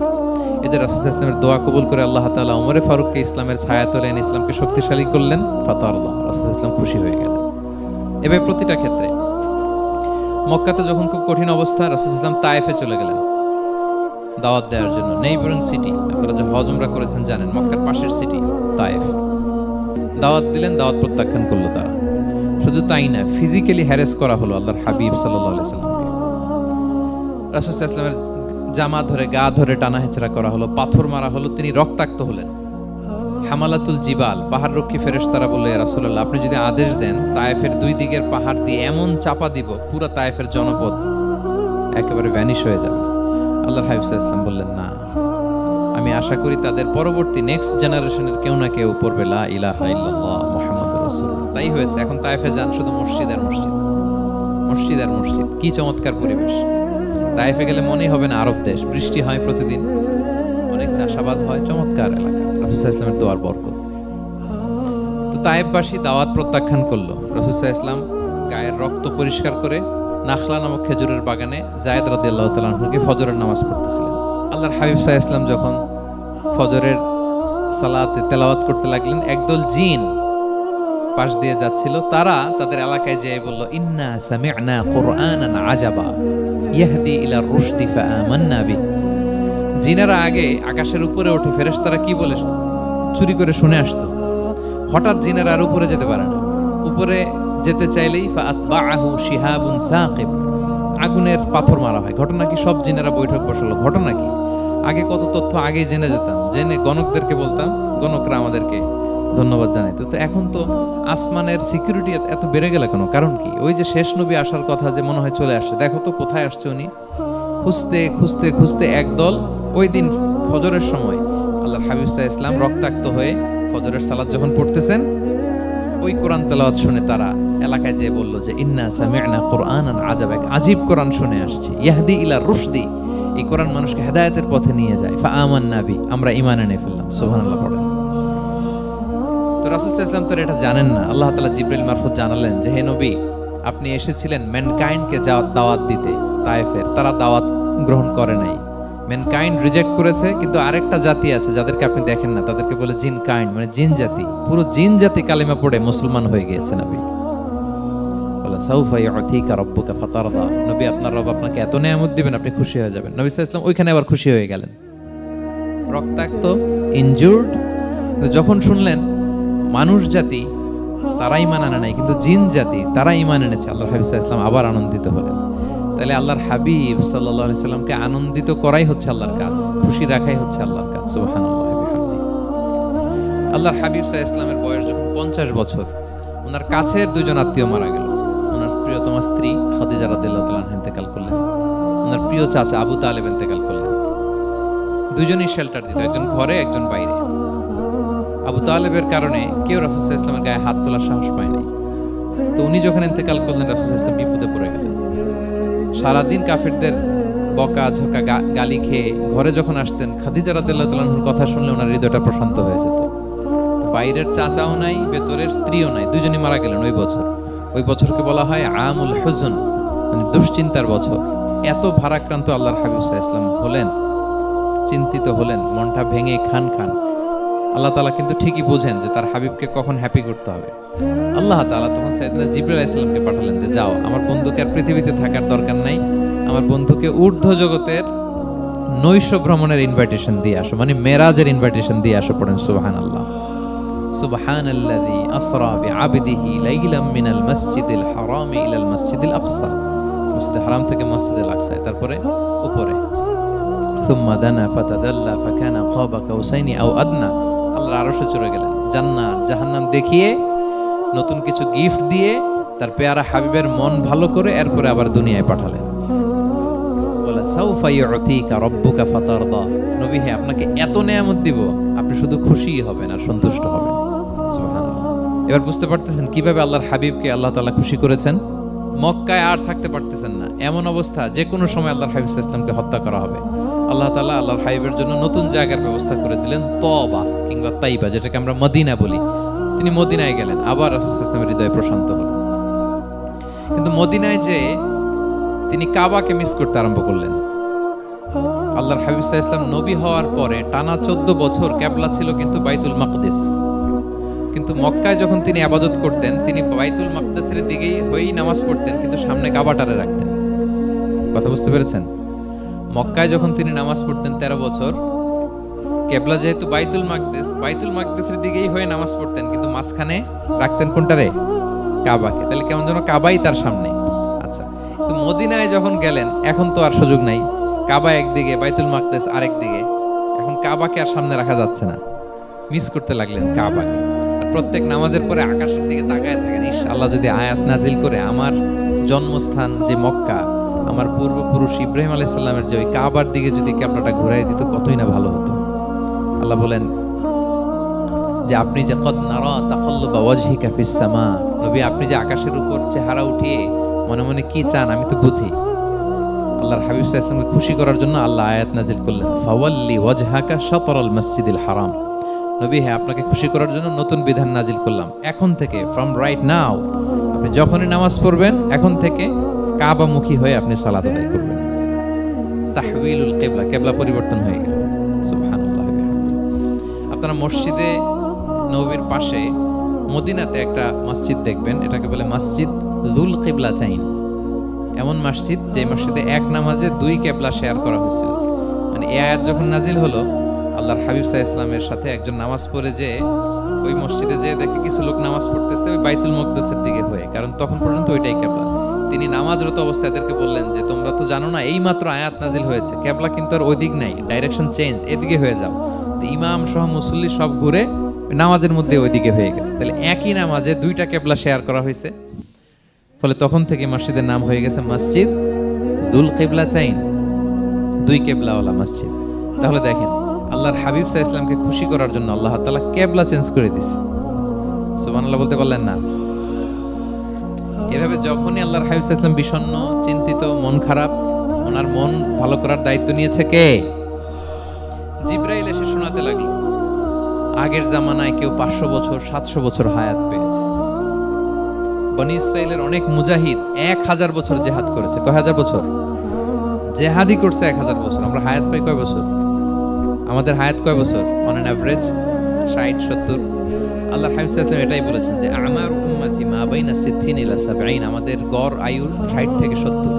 এদের রাসূল সাল্লাল্লাহু আলাইহি ওয়াসাল্লামের দোয়া কবুল করে আল্লাহ তাআলা ওমরে ফারুককে ইসলামের ছায়াতলে এনে ইসলামকে শক্তিশালী করলেন। ফাতারদা, রাসূল সাল্লাল্লাহু আলাইহি ওয়াসাল্লাম খুশি হয়ে গেলেন। এভাবে প্রতিটা ক্ষেত্রে, মক্কাতে যখন খুব কঠিন অবস্থা, রাসূল সাল্লাল্লাহু আলাইহি ওয়াসাল্লাম তায়েফে চলে গেলেন দাওয়াত দেওয়ার জন্য। নেইবারিং সিটি, আপনারা যে হজ উমরা করেছেন জানেন, মক্কার পাশের সিটি তায়েফ। দাওয়াত দিলেন, দাওয়াত প্রত্যাখ্যান করলো তারা। শুধু তাই না, ফিজিক্যালি হ্যারেস করা হলো আল্লাহর হাবিব সাল্লাল্লাহু আলাইহি সাল্লামকে। রাসূল সাল্লাল্লাহু আলাইহি ওয়াসাল্লামের জামা ধরে, গা ধরে টানা হেঁচড়া করা হলো, পাথর মারা হলো, তিনি রক্তাক্ত হলেন। হামালাতুল জিবাল, পাহাড় রক্ষী ফেরেশতারা বলল, ইয়া রাসূলুল্লাহ, আপনি যদি আদেশ দেন তায়েফের দুই দিকের পাহাড় দিয়ে এমন চাপা দিব, পুরো তায়েফের জনপদ একেবারে ভ্যানিশ হয়ে যাবে। আল্লাহর হাবিব সাল্লাল্লাহু আলাইহি ওয়াসাল্লাম বললেন, না, আমি আশা করি তাদের পরবর্তী নেক্সট জেনারেশনের কেউ না কেউ পড়বে লা ইলাহা ইল্লাল্লাহ মুহাম্মাদুর রাসূলুল্লাহ। তাই হয়েছে। এখন তায়েফে যান, শুধু মসজিদ আর মসজিদ, মসজিদ আর মসজিদ। কি চমৎকার পরিবেশ! তায়েফে গেলে মনেই হবে না আরব দেশ। বৃষ্টি হয় প্রতিদিন, অনেক চাষাবাদ হয়, চমৎকার এলাকা। রাসূল সাল্লাল্লাহু আলাইহি ওয়াসাল্লামের দোয়ার বরকত। তো তায়েফবাসী দাওয়াত প্রত্যাখ্যান করলো। রাসূল সাল্লাল্লাহু আলাইহি ওয়াসাল্লাম গায়ের রক্ত পরিষ্কার করে নাখলা নামক খেজুরের বাগানে যায়েদ রাদিয়াল্লাহু তাআলা আনহুকে ফজরের নামাজ পড়তেছিলেন। আল্লাহর হাবিব সাল্লাল্লাহু আলাইহি ওয়াসাল্লাম যখন ফজরের সালাতে তেলাওয়াত করতে লাগলেন, একদল জিন পাশ দিয়ে যাচ্ছিল। তারা তাদের এলাকায় যেয়ে বলল, ইন্না সামি'না কুরআনান আজাবা ইয়াহদি ইলা রুশদি ফাআমান্না বি। জিনেরা আগে আকাশের উপরে ওঠে, ফেরেশতারা কি বলে চুরি করে শুনে আসতো। হঠাৎ জিনেরা আর উপরে যেতে পারে না, উপরে যেতে চাইলেই ফাআতবাআহু শিহাবুন সাকিব, আগুনের পাথর মারা হয়। ঘটনা কি? সব জিনেরা বৈঠক বসালো। ঘটনা কি? আগে কত তথ্য আগেই জেনে যেতাম, জেনে গণকদেরকে বলতাম, গণকরা আমাদেরকে ধন্যবাদ জানাইতো। তো এখন তো আসমানের সিকিউরিটি এত বেড়ে গেল কেন? কারণ কি? ওই যে শেষ নবী আসার কথা যে মনে হয় চলে আসছে, দেখো তো কোথায় আসছে উনি। খুঁজতে খুঁজতে খুঁজতে একদল ওই দিন ফজরের সময় আল্লাহর হাবিব সাল্লাল্লাহু আলাইহি ওয়াসাল্লাম রক্তাক্ত হয়ে ফজরের সালাত যখন পড়তেছেন, ওই কোরআন তেলাওয়াত শুনে তারা এলাকায় যেয়ে বলল যে ইন্না সামি'না কুরআনান আজাবা, আজীব কোরআন শুনে আসছি, ইয়াহদি ইলা রুশদি, এই কোরআন মানুষকে হেদায়েতের পথে নিয়ে যায়। ফাআমান্না বি, আমরা ঈমান এনে ফেললাম। সুবহানাল্লাহ পড়েন। তো রাসূল সাল্লাল্লাহু আলাইহি ওয়াসাল্লাম তো এটা জানেন না। আল্লাহ তাআলা জিবরাইল মারফত জানালেন যে হে নবী, আপনি এসেছিলেন ম্যানকাইন্ডকে দাওয়াত দিতে তায়েফের, তারা দাওয়াত গ্রহণ করে নাই, ম্যানকাইন্ড রিজেক্ট করেছে। কিন্তু আরেকটা জাতি আছে যাদেরকে আপনি দেখেন না, তাদেরকে বলে জিন কাইন্ড, মানে জিন জাতি। পুরো জিন জাতি কালিমা পড়ে মুসলমান হয়ে গিয়েছে নবী। বলে সাউফা ইউতিকা রাব্বুকা ফাতারদা, নবী আপনার রব আপনাকে এত নেয়ামত দিবেন, আপনি খুশি হয়ে যাবেন। নবী সাল্লাল্লাহু আলাইহি ওয়াসাল্লাম ওইখানে আবার খুশি হয়ে গেলেন, রক্তাক্ত, ইনজুরড। যখন শুনলেন মানুষ জাতি তারা ঈমান আনে নাই, কিন্তু জিন জাতি তারা ঈমান এনেছে। আল্লাহর হাবিব সাল্লাল্লাহু আলাইহি ওয়াসাল্লাম আবার আনন্দিত হলেন। তাহলে আল্লাহর হাবিব সাল্লাল্লাহু আলাইহি সাল্লামকে আনন্দিত করাই হচ্ছে আল্লাহর কাজ, খুশি রাখাই হচ্ছে আল্লাহর কাজ। সুবহানাল্লাহ ওয়া বিহামদিহি। আল্লাহর হাবিব সাল্লাল্লাহু আলাইহি ওয়াসাল্লামের বয়স যখন 50 বছর, ওনার কাছের দুজন আত্মীয় মারা গেল। ওনার প্রিয়তমা স্ত্রী খাদিজা রাদিয়াল্লাহু তাআলা আনহা ইন্তেকাল করলেন, ওনার প্রিয় চাচা আবু তালেব ইন্তেকাল করলেন। দুজনই শেল্টার দিত, একজন ঘরে একজন বাইরে। আবু তালেবের কারণে কেউ রাসূল সাল্লাল্লাহু আলাইহি ওয়াসাল্লামের গায়ে হাত তোলার সাহস পায় নাই। তো উনি যখন ইন্তেকাল করলেন, রাসূল সাল্লাল্লাহু আলাইহি ওয়াসাল্লাম বিপদে পড়ে গেলেন। সারাদিন কাফেরদের বকা ঝকা গালি খেয়ে ঘরে যখন আসতেন, খাদিজা রাদিয়াল্লাহু তাআলার কথা শুনলে ওনার হৃদয়টা প্রশান্ত হয়ে যেত। বাইরের চাচাও নাই, ভেতরের স্ত্রীও নাই, দুজনই মারা গেলেন ওই বছর। ওই বছরকে বলা হয় আমুল হুজন, মানে দুশ্চিন্তার বছর। এত ভারাক্রান্ত আল্লাহর হাবিব সাল্লাল্লাহু আলাইহি ওয়াসাল্লাম হলেন, চিন্তিত হলেন, মনটা ভেঙে খান খান। আল্লাহ তাআলা কিন্তু ঠিকই বোঝেন যে তার হাবিবকে কখন হ্যাপি করতে হবে। আল্লাহ তাআলা তখন সাইয়েদনা জিবরাইল আলাইহিস সালামকে পাঠালেন যে যাও, আমার বন্ধুকে আর পৃথিবীতে থাকার দরকার নাই, আমার বন্ধুকে ঊর্ধ্ব জগতের নৈশ ভ্রমণের ইনভাইটেশন দিয়ে আসো, মানে মেরাজের ইনভাইটেশন দিয়ে আসো। পড়েন সুবহানাল্লাহ। সুবহানাল্লাযী আসরা বিআবদিহি লাইলাম মিনাল মাসজিদিল হারামি ইলাল মাসজিদিল আকসা, মসজিদুল হারাম থেকে মসজিদুল আকসা, তারপরে উপরে সুম্মা দানা ফাতাদাল্লা ফাকানা কাবা কাউসাইনি আও আদনা। আল্লাহর আরশে চড়ে গেলেন, জান্নাত জাহান্নাম দেখিয়ে, নতুন কিছু গিফট দিয়ে তার পেয়ারা হাবিবের মন ভালো করে এরপরে আবার দুনিয়ায় পাঠালেন। বলে সাউফা ইউতিকা রাব্বুকা ফাতারদা, নবী হে আপনাকে এত নেয়ামত দিব, আপনি শুধু খুশি হবেন আর সন্তুষ্ট হবেন। সুবহানাল্লাহ। এবার বুঝতে পারতেছেন কিভাবে আল্লাহর হাবিবকে আল্লাহ তাআলা খুশি করেছেন। মক্কায় আর থাকতে পারতেছেন না, এমন অবস্থা যে কোনো সময় আল্লাহর হাবিব সাল্লাল্লাহু আলাইহি ওয়াসাল্লামকে হত্যা করা হবে। আল্লাহ তাআলা আল্লাহর হাবিবের জন্য নতুন জায়গার ব্যবস্থা করে দিলেন, তওবা কিংবা তাইবা, যেটাকে আমরা মদিনা বলি। তিনি মদিনায় গেলেন, আবার রাসূল সাল্লাল্লাহু আলাইহি ওয়াসাল্লামের হৃদয় প্রশান্ত হলো। কিন্তু মদিনায় যে তিনি কাবাকে মিস করতে আরম্ভ করলেন। আল্লাহর হাবিব সাল্লাল্লাহু আলাইহি ওয়াসাল্লাম নবী হওয়ার পরে টানা 14 বছর কিবলা ছিল কিন্তু বাইতুল মাকদিস। কিন্তু মক্কায় যখন তিনি ইবাদত করতেন, তিনি বাইতুল মাকদিসের দিকেই হয়েই নামাজ পড়তেন, কিন্তু সামনে কাবাটারে রাখতেন। কথা বুঝতে পেরেছেন? মক্কায় যখন তিনি নামাজ পড়তেন 13 বছর, কিবলা যেহেতু বাইতুল মাকদিসের দিকেই হয়ে নামাজ পড়তেন, কিন্তু মাঝখানে রাখতেন কোনটারে? কাবাকে। তাহলে কেমন যেন কাবাই তার সামনে। আচ্ছা, তো মদিনায় যখন গেলেন, এখন তো আর সুযোগ নাই, কাবা একদিকে, বাইতুল মাকদিস আরেক দিকে, এখন কাবাকে আর সামনে রাখা যাচ্ছে না। মিস করতে লাগলেন কাবাকে। আর প্রত্যেক নামাজের পরে আকাশের দিকে তাকায় থাকেন, ইস আল্লাহ যদি আয়াত নাজিল করে আমার জন্মস্থান যে মক্কা, আমার পূর্বপুরুষ ইব্রাহিম আলাইহিস সালামের যে ওই কাবার দিকে যদি কিবলাটা ঘুরাই দিত, কতই না ভালো হতো। আল্লাহ বলেন যে আপনি যে কদ নারা তাকাল্লুবা ওয়াজহিকা ফিস সামা, নবী আপনি যে আকাশের উপর চেহারা উঠিয়ে মনে মনে কি চান আমি তো বুঝি। আল্লাহর হাবিব সাল্লাল্লাহু আলাইহি ওয়াসাল্লামকে খুশি করার জন্য আল্লাহ আয়াত নাজিল করলেন, ফাওয়াল্লি ওয়াজহাকা শাতরাল মাসজিদিল হারাম। নবী হ্যাঁ, আপনাকে খুশি করার জন্য নতুন বিধান নাজিল করলাম। এখন থেকে, ফ্রম রাইট নাও, আপনি যখনই নামাজ পড়বেন এখন থেকে কাবামুখী হয়ে আপনি সালাত আদায় করবেন। তাহওয়িলুল কিবলা, কিবলা পরিবর্তন হয়ে গেল। সুবহানাল্লাহ। আপনারা মসজিদে নববীর পাশে মদিনাতে একটা মসজিদ দেখবেন, এটাকে বলে মসজিদ যুল কিবলাতাইন। এমন মসজিদ যে মসজিদে এক নামাজে 2 কিবলা শেয়ার করা হয়েছিল। মানে এই আয়াত যখন নাজিল হলো, আল্লাহর হাবিব সাল্লাল্লাহু আলাইহি ওয়াসাল্লামের সাথে একজন নামাজ পড়ে যে ওই মসজিদে যে দেখে কিছু লোক নামাজ পড়তেছে ওই বাইতুল মাকদিসের দিকে হয়ে, কারণ তখন পর্যন্ত ওইটাই কিবলা। তিনি নামাজরত অবস্থায় এদেরকে বললেন যে তোমরা তো জানো না এই মাত্র আয়াত নাজিল হয়েছে, কিবলা কিন্তু আর ওই দিক নাই, ডাইরেকশন চেঞ্জ, এদিকে হয়ে যাও। তো ইমাম সহ মুসল্লি সব ঘুরে নামাজের মধ্যে ওইদিকে হয়ে গেছে। তাহলে একই নামাজে 2টা কিবলা শেয়ার করা হয়েছে, ফলে তখন থেকে মসজিদের নাম হয়ে গেছে মসজিদ যুল কিবলাতাইন, 2 কিবলাওয়ালা মসজিদ। তাহলে দেখেন আল্লাহর হাবিব সাল্লাল্লাহু আলাইহি ওয়াসাল্লামকে খুশি করার জন্য আল্লাহ তাআলা কিবলা চেঞ্জ করে দিয়েছে। সুবহানাল্লাহ বলতে পারলেন না? এভাবে যখনই আল্লাহর হাবিব সাল্লাল্লাহু আলাইহি ওয়াসাল্লাম বিষণ্ণ, চিন্তিত, মন খারাপ, ওনার মন ভালো করার দায়িত্ব নিয়েছে কে? জিবরাইল এসে শোনাতে লাগলো আগের জামানায় কেউ 500 বছর 700 বছর হায়াত পেয়েছে। বনি ইসরাইলের অনেক মুজাহিদ 1000 বছর জিহাদ করেছে। কয় হাজার বছর জিহাদই করছে? 1000 বছর। আমরা হায়াত পাই কয় বছর? আমাদের হায়াত কয় বছর অন অ্যান এভারেজ? 60-70। আল্লাহর হাবিব সাল্লাল্লাহু আলাইহি ওয়াসাল্লাম এটাই বলেছেন যে আমার উম্মতি মা বাইনা 60 ইলা 70, আমাদের গড় আয়ু 60 থেকে 70।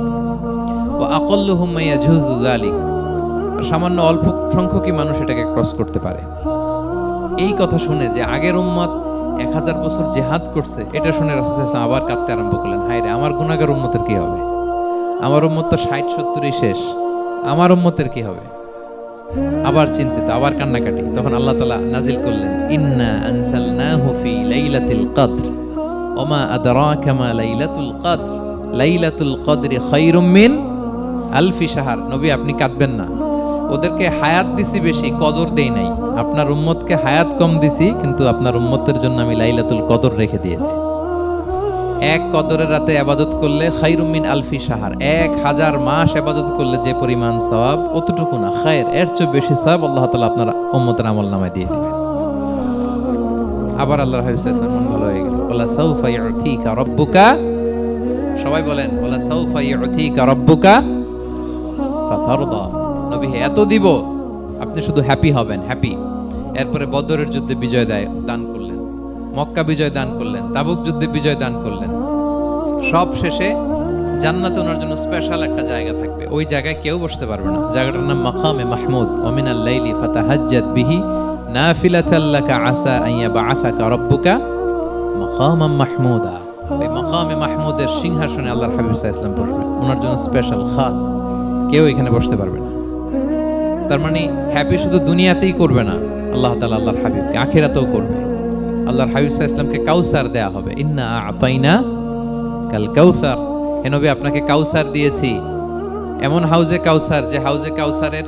ওয়া আকাল্লুহুম মা ইয়াজুযু যালিক, সামান্য অল্প সংখ্যকই মানুষ এটাকে ক্রস করতে পারে। এই কথা শুনে যে আগের উম্মত 1000 বছর জিহাদ করছে, এটা শুনে রাসূল সাল্লাল্লাহু আলাইহি ওয়াসাল্লাম আবার কাঁদতে আরম্ভ করলেন, হায় রে আমার গুনাহগার উম্মতের কি হবে, আমার উম্মত তো 60-70 শেষ, আমার উম্মতের কি হবে। আবার চিন্তিত, আবার কান্নাকাটি। তখন আল্লাহ তাআলা নাজিল করলেন, ইন্না আনসালনাহু ফি লাইলাতিল কদর ওমা আদরাকা মা লাইলাতুল কদর লাইলাতুল কদরি খায়রুম মিন আলফি শাহর। নবী আপনি কাঁদবেন না, ওদেরকে হায়াত দিছি বেশি, কদর দেই নাই। আপনার উম্মতকে হায়াত কম দিছি, কিন্তু আপনার উম্মতের জন্য আমি লাইলাতুল কদর রেখে দিয়েছি। এক কদরের রাতে ইবাদত করলে খায়রুম মিন আলফি শাহর, 1000 মাস ইবাদত করলে যে পরিমাণ সওয়াব, অতটুকু না, খায়ের এর চেয়ে বেশি সওয়াব আল্লাহ তাআলা আপনার উম্মতের আমলনামায় দিয়ে দিবেন। আবার আল্লাহর হাবিব সাল্লাল্লাহু আলাইহি ওয়াসাল্লাম মন ভালো হয়ে গেল, ওয়ালা সাউফা ইউতিকা রাব্বুকা, সবাই বলেন ওয়ালা সাউফা ইউতিকা রাব্বুকা ফাতারদা। নবী এত দিব, আপনি শুধু হ্যাপি হবেন, হ্যাপি। এরপরে বদরের যুদ্ধে বিজয় দান করলেন, মক্কা বিজয় দান করলেন, তাবুক যুদ্ধে বিজয় দান করলেন। সব শেষে জান্নাতে ওনার জন্য স্পেশাল একটা জায়গা থাকবে, ওই জায়গায় কেউ বসতে পারবে না। জায়গাটার নাম মাকামে মাহমুদ। ওয়া মিনাল লাইলি ফাতাহাজ্জাদ বিহি নাফিলাতাল লাকা আসা আন ইয়াবআসাকা রাব্বুকা মাকামান মাহমুদা। এই মাকামে মাহমুদের সিংহাসনে আল্লাহর হাবিব সাল্লাল্লাহু আলাইহি ওয়াসাল্লাম বসবেন, ওনার জন্য স্পেশাল খাস, কেউ এখানে বসতে পারবে না। তার মানে হ্যাপি শুধু দুনিয়াতেই করবে না আল্লাহ তাআলা, আল্লাহর হাবিবকে আখিরাতেও করবে। আল্লাহর হাবিব সাল্লাল্লাহু আলাইহি ওয়াসাল্লামকে কাউসার দেয়া হবে, ইন্না আ'তাইনা কাল কাউসার। হে নবী আপনাকে কাউসার দিয়েছি, এমন হাউজে কাউসার, যে হাউজে কাউসারের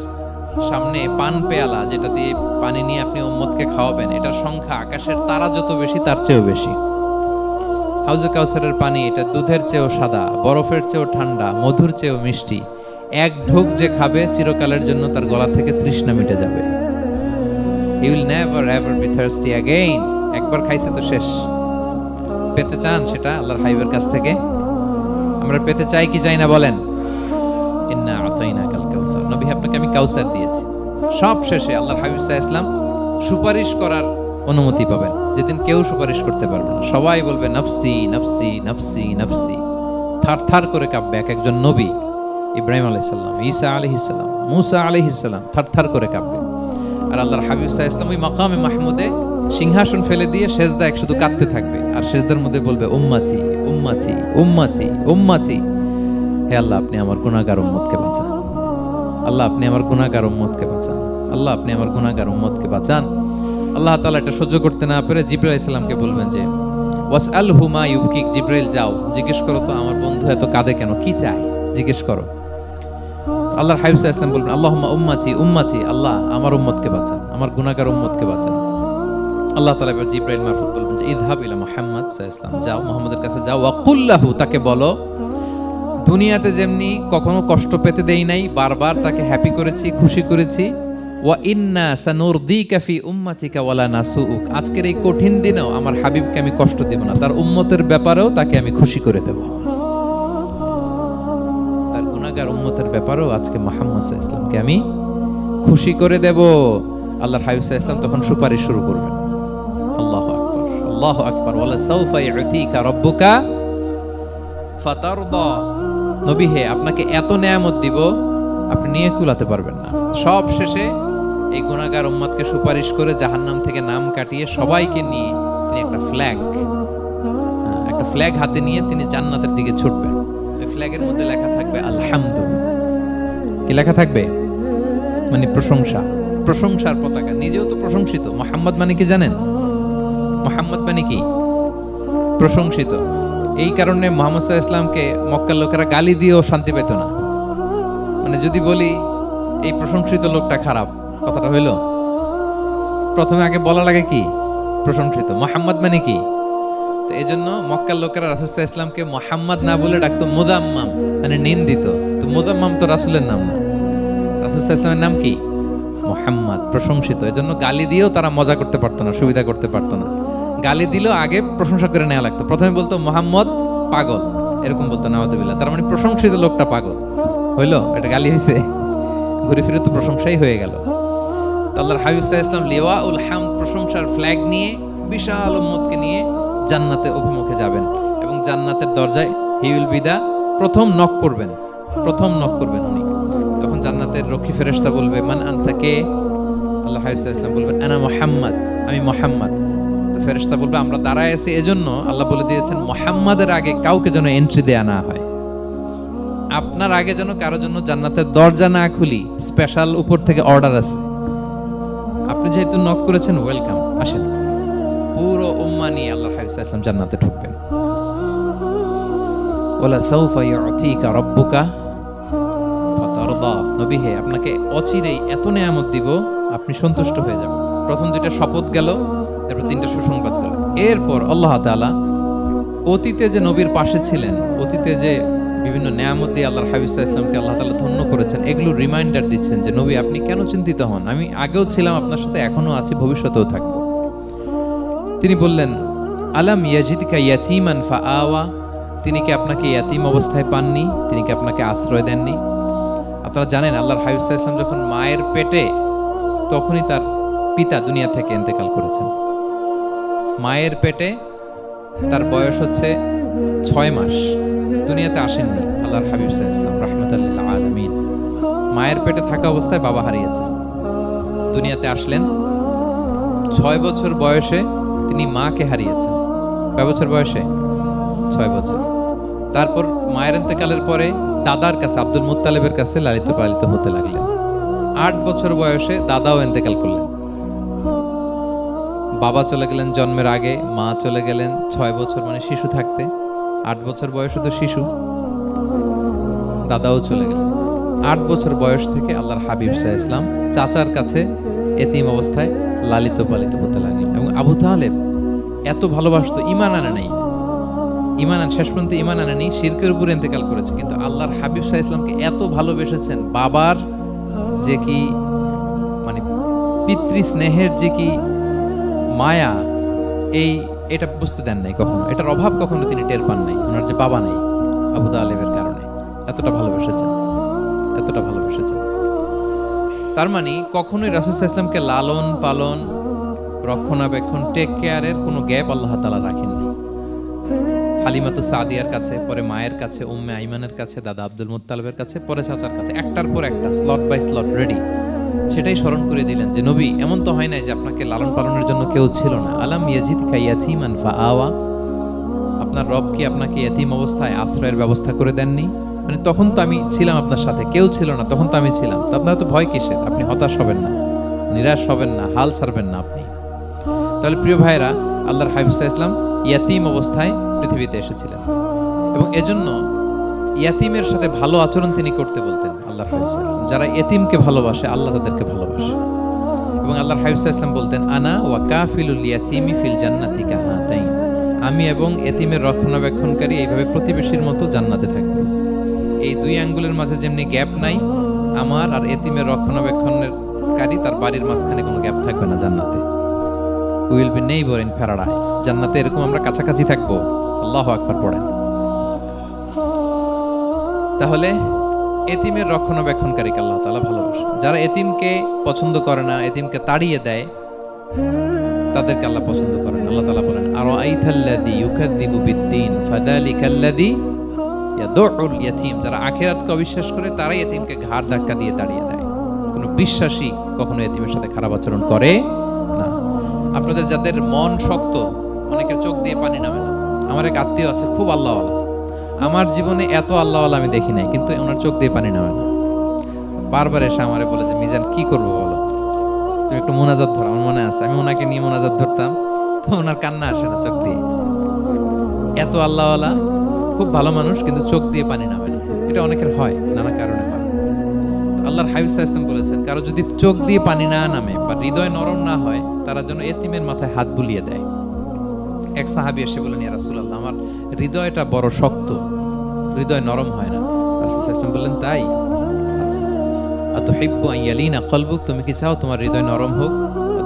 সামনে পান পেয়ালা, যেটা দিয়ে পানি নিয়ে আপনি উম্মতকে খাওয়াবেন, এটার সংখ্যা আকাশের তারা যত বেশি তার চেয়েও বেশি। হাউজে কাউসারের পানি এটা দুধের চেয়েও সাদা, বরফের চেয়েও ঠান্ডা, মধুর চেয়েও মিষ্টি। এক ঢোক যে খাবে চিরকালের জন্য তার গলা থেকে তৃষ্ণা মিটে যাবে। He will never ever be thirsty again. একবার খাইছে তো শেষ। পেতে চান সেটা আল্লাহর হাবিবের কাছ থেকে? আমরা পেতে চাই কি চাই না বলেন? ইন্না আ'তাইনাকাল কাউসার। নবী আপনাকে আমি কাউসার দিয়েছি। সব শেষে আল্লাহর হাবিব সাল্লাল্লাহু আলাইহি ওয়াসাল্লাম সুপারিশ করার অনুমতি পাবেন, যেদিন কেউ সুপারিশ করতে পারবে না। সবাই বলবে নাফসি নাফসি নাফসি নাফসি, থার থার করে কাঁপবে। এক একজন নবী, ইব্রাহিম আলাইহিস সালাম, ঈসা আলাইহিস সালাম, মূসা আলাইহিস সালাম থার থার করে কাঁপবে। আর আল্লাহর হাবিব সাল্লাল্লাহু আলাইহি ওয়াসাল্লাম ওই মাকামে মাহমুদে সিংহাসন ফেলে দিয়ে সেজদায় শুধু কাঁদতে থাকবে, আর সেজদার মধ্যে বলবে উম্মতি উম্মতি উম্মতি উম্মতি। হে আল্লাহ আপনি আমার গুনাহগার উম্মতকে বাঁচান, আল্লাহ আপনি আমার গুনাহগার উম্মতকে বাঁচান, আল্লাহ আপনি আমার গুনাহগার উম্মতকে বাঁচান। আল্লাহ তাআলা এটা সহ্য করতে না পেরে জিবরাইল আলাইহিস সালামকে বলবেন যে ওয়াসআলহু মা ইউবকিক, জিবরাইল যাও জিজ্ঞেস করো তো আমার বন্ধু এত কাঁদে কেন, কি চায় জিজ্ঞেস করো। আল্লাহর হাবিব সাল্লাল্লাহু আলাইহি ওয়াসাল্লাম বলবেন আল্লাহুম্মা উম্মতি উম্মতি, আল্লাহ আমার উম্মতকে বাঁচান, আমার গুনাহগার উম্মতকে বাঁচান। আল্লাহ তাআলা এবার জিবরাইল মারফত বলবেন যে ইযহাব ইলা মুহাম্মদ সাল্লাল্লাহু আলাইহি ওয়াসাল্লাম, যাও মুহাম্মদের কাছে যাও, ওয়া কুল লাহু, তাকে বলো দুনিয়াতে যেমনি কখনো কষ্ট পেতে দেই নাই, বারবার তাকে হ্যাপি করেছি, খুশি করেছি। ওয়া ইন্না সানুরদিকা ফি উম্মাতিকা ওয়ালা নাসুউক, আজকের এই কঠিন দিনেও আমার হাবিবকে আমি কষ্ট দেব না, তার উম্মতের ব্যাপারেও তাকে আমি খুশি করে দেব, তার গুনাহগার উম্মতের ব্যাপারেও আজকে মুহাম্মদ সাল্লাল্লাহু আলাইহি ওয়াসাল্লামকে আমি খুশি করে দেব। আল্লাহর হাবিব সাল্লাল্লাহু আলাইহি ওয়াসাল্লাম তখন সুপারিশ শুরু করবেন। আল্লাহু আকবার, আল্লাহু আকবার। ওয়ালা সাউফা ইউতিকা রাব্বুকা ফাতারদা। নবী হে আপনাকে এত নেয়ামত দিব আপনি নিয়ে কুলাতে পারবেন না। সব শেষে এই গুনাহগার উম্মতকে সুপারিশ করে জাহান্নাম থেকে নাম কাটিয়ে সবাইকে নিয়ে তিনি একটা ফ্ল্যাগ হাতে নিয়ে তিনি জান্নাতের দিকে ছুটবেন। ওই ফ্ল্যাগের মধ্যে লেখা থাকবে আলহামদু। কি লেখা থাকবে? মানে প্রশংসা, প্রশংসার পতাকা। নিজেও তো প্রশংসিত। মুহাম্মদ মানে কি জানেন? মুহাম্মদ মানে কি? প্রশংসিত। এই কারণে মুহাম্মদ সাল্লাল্লাহু আলাইহি ওয়াসাল্লামকে মক্কার লোকেরা গালি দিয়েও শান্তি পেত না। মানে যদি বলি এই প্রশংসিত লোকটা খারাপ, কথাটা হইল? প্রথমে আগে বলা লাগে কি? প্রশংসিত। মুহাম্মদ মানে কি? তো এই জন্য মক্কার লোকেরা রাসূল সাল্লাল্লাহু আলাইহি ওয়াসাল্লামকে মুহাম্মদ না বলে ডাকতো মুদাম্মাম, মানে নিন্দিত। তো মুদাম্মাম তো রাসূলের নাম না, রাসূল সাল্লাল্লাহু আলাইহি ওয়াসাল্লামের নাম কি? মুহাম্মদ, প্রশংসিত। এই জন্য গালি দিয়েও তারা মজা করতে পারতো না, সুবিধা করতে পারতো না। গালি দিলেও আগে প্রশংসা করে নেওয়া লাগতো। প্রথমে বলতো মুহাম্মদ পাগল, এরকম বলতো নাউযুবিল্লাহ। তার মানে প্রশংসিত লোকটা পাগল হইলো, এটা গালি হয়েছে? ঘুরে ফিরে তো প্রশংসাই হয়ে গেল। আল্লাহর হাবিব সাল্লাল্লাহু আলাইহি ওয়াসাল্লাম লিওয়াউল হামদ, প্রশংসার ফ্ল্যাগ নিয়ে বিশাল উম্মতকে নিয়ে জান্নাতে অভিমুখে যাবেন এবং জান্নাতের দরজায় হি উইল বি দা প্রথম নক করবেন, প্রথম নক করবেন উনি। তখন জান্নাতের রক্ষী ফেরেশতা বলবে মান আনতা, কে? আল্লাহর হাবিব সাল্লাল্লাহু আলাইহি ওয়াসাল্লাম বলবেন আনা মুহাম্মদ, আমি মুহাম্মদ। তো ফেরেশতা বলবে আমরা দাঁড়ায় আছি এজন্য আল্লাহ বলে দিয়েছেন মুহাম্মাদের আগে কাউকে যেন এন্ট্রি দেয়া না হয়, আপনার আগে যেন কারো জন্য জান্নাতের দরজা না খুলি, স্পেশাল উপর থেকে অর্ডার আছে। আপনি যেহেতু নক করেছেন, ওয়েলকাম, আসেন। পুরো উম্মাহ নিয়ে আল্লাহর হাবিব সাল্লাল্লাহু আলাইহি ওয়াসাল্লাম জান্নাতে ঢুকবেন। ওয়ালা সাউফা ইউতিকা রাব্বুকা ফাতারদা, নবী হে আপনাকে অচিরেই এত নেয়ামত দিব আপনি সন্তুষ্ট হয়ে যাবেন। প্রথম দুইটা শপথ গেল, এরপর তিনটা সুসংবাদ গেল। এরপর আল্লাহ তাআলা অতীতে যে নবীর পাশে ছিলেন, অতীতে যে বিভিন্ন নেয়ামত দিয়ে আল্লাহর হাবিব সাল্লাল্লাহু আলাইহি ওয়াসাল্লামকে আল্লাহ তাআলা ধন্য করেছেন, এগুলো রিমাইন্ডার দিচ্ছেন যে নবী আপনি কেন চিন্তিত হন, আমি আগেও ছিলাম আপনার সাথে, এখনো আছি, ভবিষ্যতেও থাকবো। তিনি বললেন আলাম ইয়াজিদকা ইয়াতীমান ফাআওয়া, তিনি কি আপনাকে ইয়াতীম অবস্থায় পাননি, তিনি কি আপনাকে আশ্রয় দেননি? আপনারা জানেন আল্লাহর হাবিব সাল্লাল্লাহু আলাইহি ওয়াসাল্লাম যখন মায়ের পেটে, তখনই তার পিতা দুনিয়া থেকে ইন্তেকাল করেছেন। মায়ের পেটে তার বয়স হচ্ছে 6 মাস, দুনিয়াতে আসেননি আল্লাহর হাবিব সাল্লাল্লাহু আলাইহি ওয়াসাল্লাম রাহমাতাল লিল আলামিন। মায়ের পেটে থাকা অবস্থায় বাবা হারিয়েছেন, দুনিয়াতে আসলেন 6 বছর বয়সে তিনি মাকে হারিয়েছেন। কয় বছর বয়সে? 6 বছর। তারপর মায়ের ইন্তেকালের পরে দাদার কাছে, আব্দুল মুত্তালিবের কাছে লালিত পালিত হতে লাগলেন। 8 বছর বয়সে দাদাও ইন্তেকাল করলেন। বাবা চলে গেলেন জন্মের আগে, মা চলে গেলেন 6 বছর মানে শিশু থাকতে। 8 বছর বয়সে তো শিশু, দাদাও চলে গেলেন। 8 বছর বয়স থেকে আল্লাহর হাবিব সাল্লাল্লাহু আলাইহি ওয়াসাল্লাম চাচার কাছে এতিম অবস্থায় লালিত পালিত হতে লাগলেন। এবং আবু তালেব এত ভালোবাসতো, ঈমান আনে নাই, শেষ পর্যন্ত ঈমান আনেনি, শিরকের উপরে ইন্তেকাল করেছে। কিন্তু আল্লাহর হাবিব সাল্লাল্লাহু আলাইহি ওয়াসাল্লামকে এত ভালোবেসেছেন, বাবার যে কি মানে পিতৃ স্নেহের যে কি মায়া, এটা বুঝতে দেন নাই কখনো, এটার অভাব কখনো তিনি টের পান নাই। ওনার যে বাবা নাই, আবু তালেবের কারণে এতটা ভালোবেসেছেন, এতটা ভালোবেসেছেন। তার মানে কখনোই রাসূল সাল্লাল্লাহু আলাইহি ওয়াসাল্লামকে লালন পালন, রক্ষণাবেক্ষণ, টেক কেয়ারের কোনো গ্যাপ আল্লাহ তাআলা রাখেননি। হালিমাতু সাদিয়ার কাছে, পরে মায়ের কাছে, উম্মে আইমানের কাছে, দাদা আব্দুল মুত্তালিবের কাছে, পরে চাচার কাছে, একটার পর একটা স্লট বাই স্লট রেডি। সেটাই স্মরণ করে দিলেন যে নবী এমন তো হয় নাই যে আপনাকে লালন পালনের জন্য কেউ ছিল না। আলাম ইয়াজিদকা ইয়াতীমান ফাআওয়া, আপনার রব কি আপনাকে ইয়াতীম অবস্থায় আশ্রয়ের ব্যবস্থা করে দেননি? মানে তখন তো আমি ছিলাম আপনার সাথে, কেউ ছিল না, তখন তো আমি ছিলাম। তো আপনার তো ভয় কিসের? আপনি হতাশ হবেন না, নিরাশ হবেন না, হাল ছাড়বেন না আপনি। তাহলে প্রিয় ভাইরা, আল্লাহর হাবিব সাল্লাল্লাহু আলাইহি ওয়াসাল্লাম ইয়াতীম অবস্থায় পৃথিবীতে এসেছিলেন এবং এজন্য ইয়াতীমের সাথে ভালো আচরণ তিনি করতে বলতেন আল্লাহর হাবিব সাল্লাল্লাহু আলাইহি ওয়াসাল্লাম। যারা এতিমকে ভালোবাসে আল্লাহ তাদেরকে ভালোবাসে। এবং আল্লাহর হাবিব সাল্লাল্লাহু আলাইহি ওয়াসাল্লাম বলতেন আনা ওয়া কাফিলুল ইয়াতীমি ফিল জান্নাতি কাহাতাইন, আমি এবং এতিমের রক্ষণাবেক্ষণকারী এইভাবে প্রতিবেশীর মতো জান্নাতে থাকবে। এই দুই আঙ্গুলের মাঝে যেমনি গ্যাপ নাই, আমার আর এতিমের রক্ষণাবেক্ষণকারী তার বাড়ির মাঝখানে কোনো গ্যাপ থাকবে না জান্নাতে। We will be neighbour in paradise, জান্নাতে এরকম আমরা কাছাকাছি থাকবো। আল্লাহু আকবার পড়েন। তাহলে এতিমের রক্ষণাবেক্ষণকারীকে আল্লাহ তাআলা ভালোবাসেন। যারা এতিমকে পছন্দ করে না, এতিমকে তাড়িয়ে দেয়, তাদেরকে আল্লাহ পছন্দ করেন। আল্লাহ তাআলা বলেন আরাআইতাল্লাযী ইউকাযযিবু বিদ্দীন ফাযালিকাল্লাযী ইয়াদউল ইয়াতীম, যারা আখিরাতকে অবিশ্বাস করে তারাই এতিমকে ঘাড় ধাক্কা দিয়ে তাড়িয়ে দেয়। কোনো বিশ্বাসী কখনো এতিমের সাথে খারাপ আচরণ করে না। আপনাদের যাদের মন শক্ত, অনেকের চোখ দিয়ে পানি নামে না। আমার এক আত্মীয় আছে, খুব আল্লাহওয়ালা, আমার জীবনে এত আল্লাহওয়ালা আমি দেখি নাই, কিন্তু ওনার চোখ দিয়ে পানি নামে না। বারবার এসে আমারে বলে যে মিজান কি করবো বলো, তুমি একটু মোনাজাত ধরো। আমার মনে আছে আমি ওনাকে নিয়ে মোনাজাত ধরতাম, তো ওনার কান্না আসে না চোখ দিয়ে। এত আল্লাহওয়ালা, খুব ভালো মানুষ, কিন্তু চোখ দিয়ে পানি নামে না। এটা অনেকের হয়, নানা কারণে হয়। আল্লাহর হাবিব সাল্লাল্লাহু আলাইহি ওয়াসাল্লাম বলেছেন কারো যদি চোখ দিয়ে পানি না নামে বা হৃদয় নরম না হয়, তারা যেন এতিমের মাথায় হাত বুলিয়ে দেয়। এক সাহাবী এসে বলেন ইয়া রাসূলুল্লাহ, আমার হৃদয়টা বড় শক্ত, হৃদয় নরম হয় না। রাসূল সাল্লাল্লাহু আলাইহি ওয়াসাল্লাম বললেন তাই? আচ্ছা, আতুহিব্বু আন ইয়ালিনা কলবুক, তুমি কি চাও তোমার হৃদয় নরম হোক,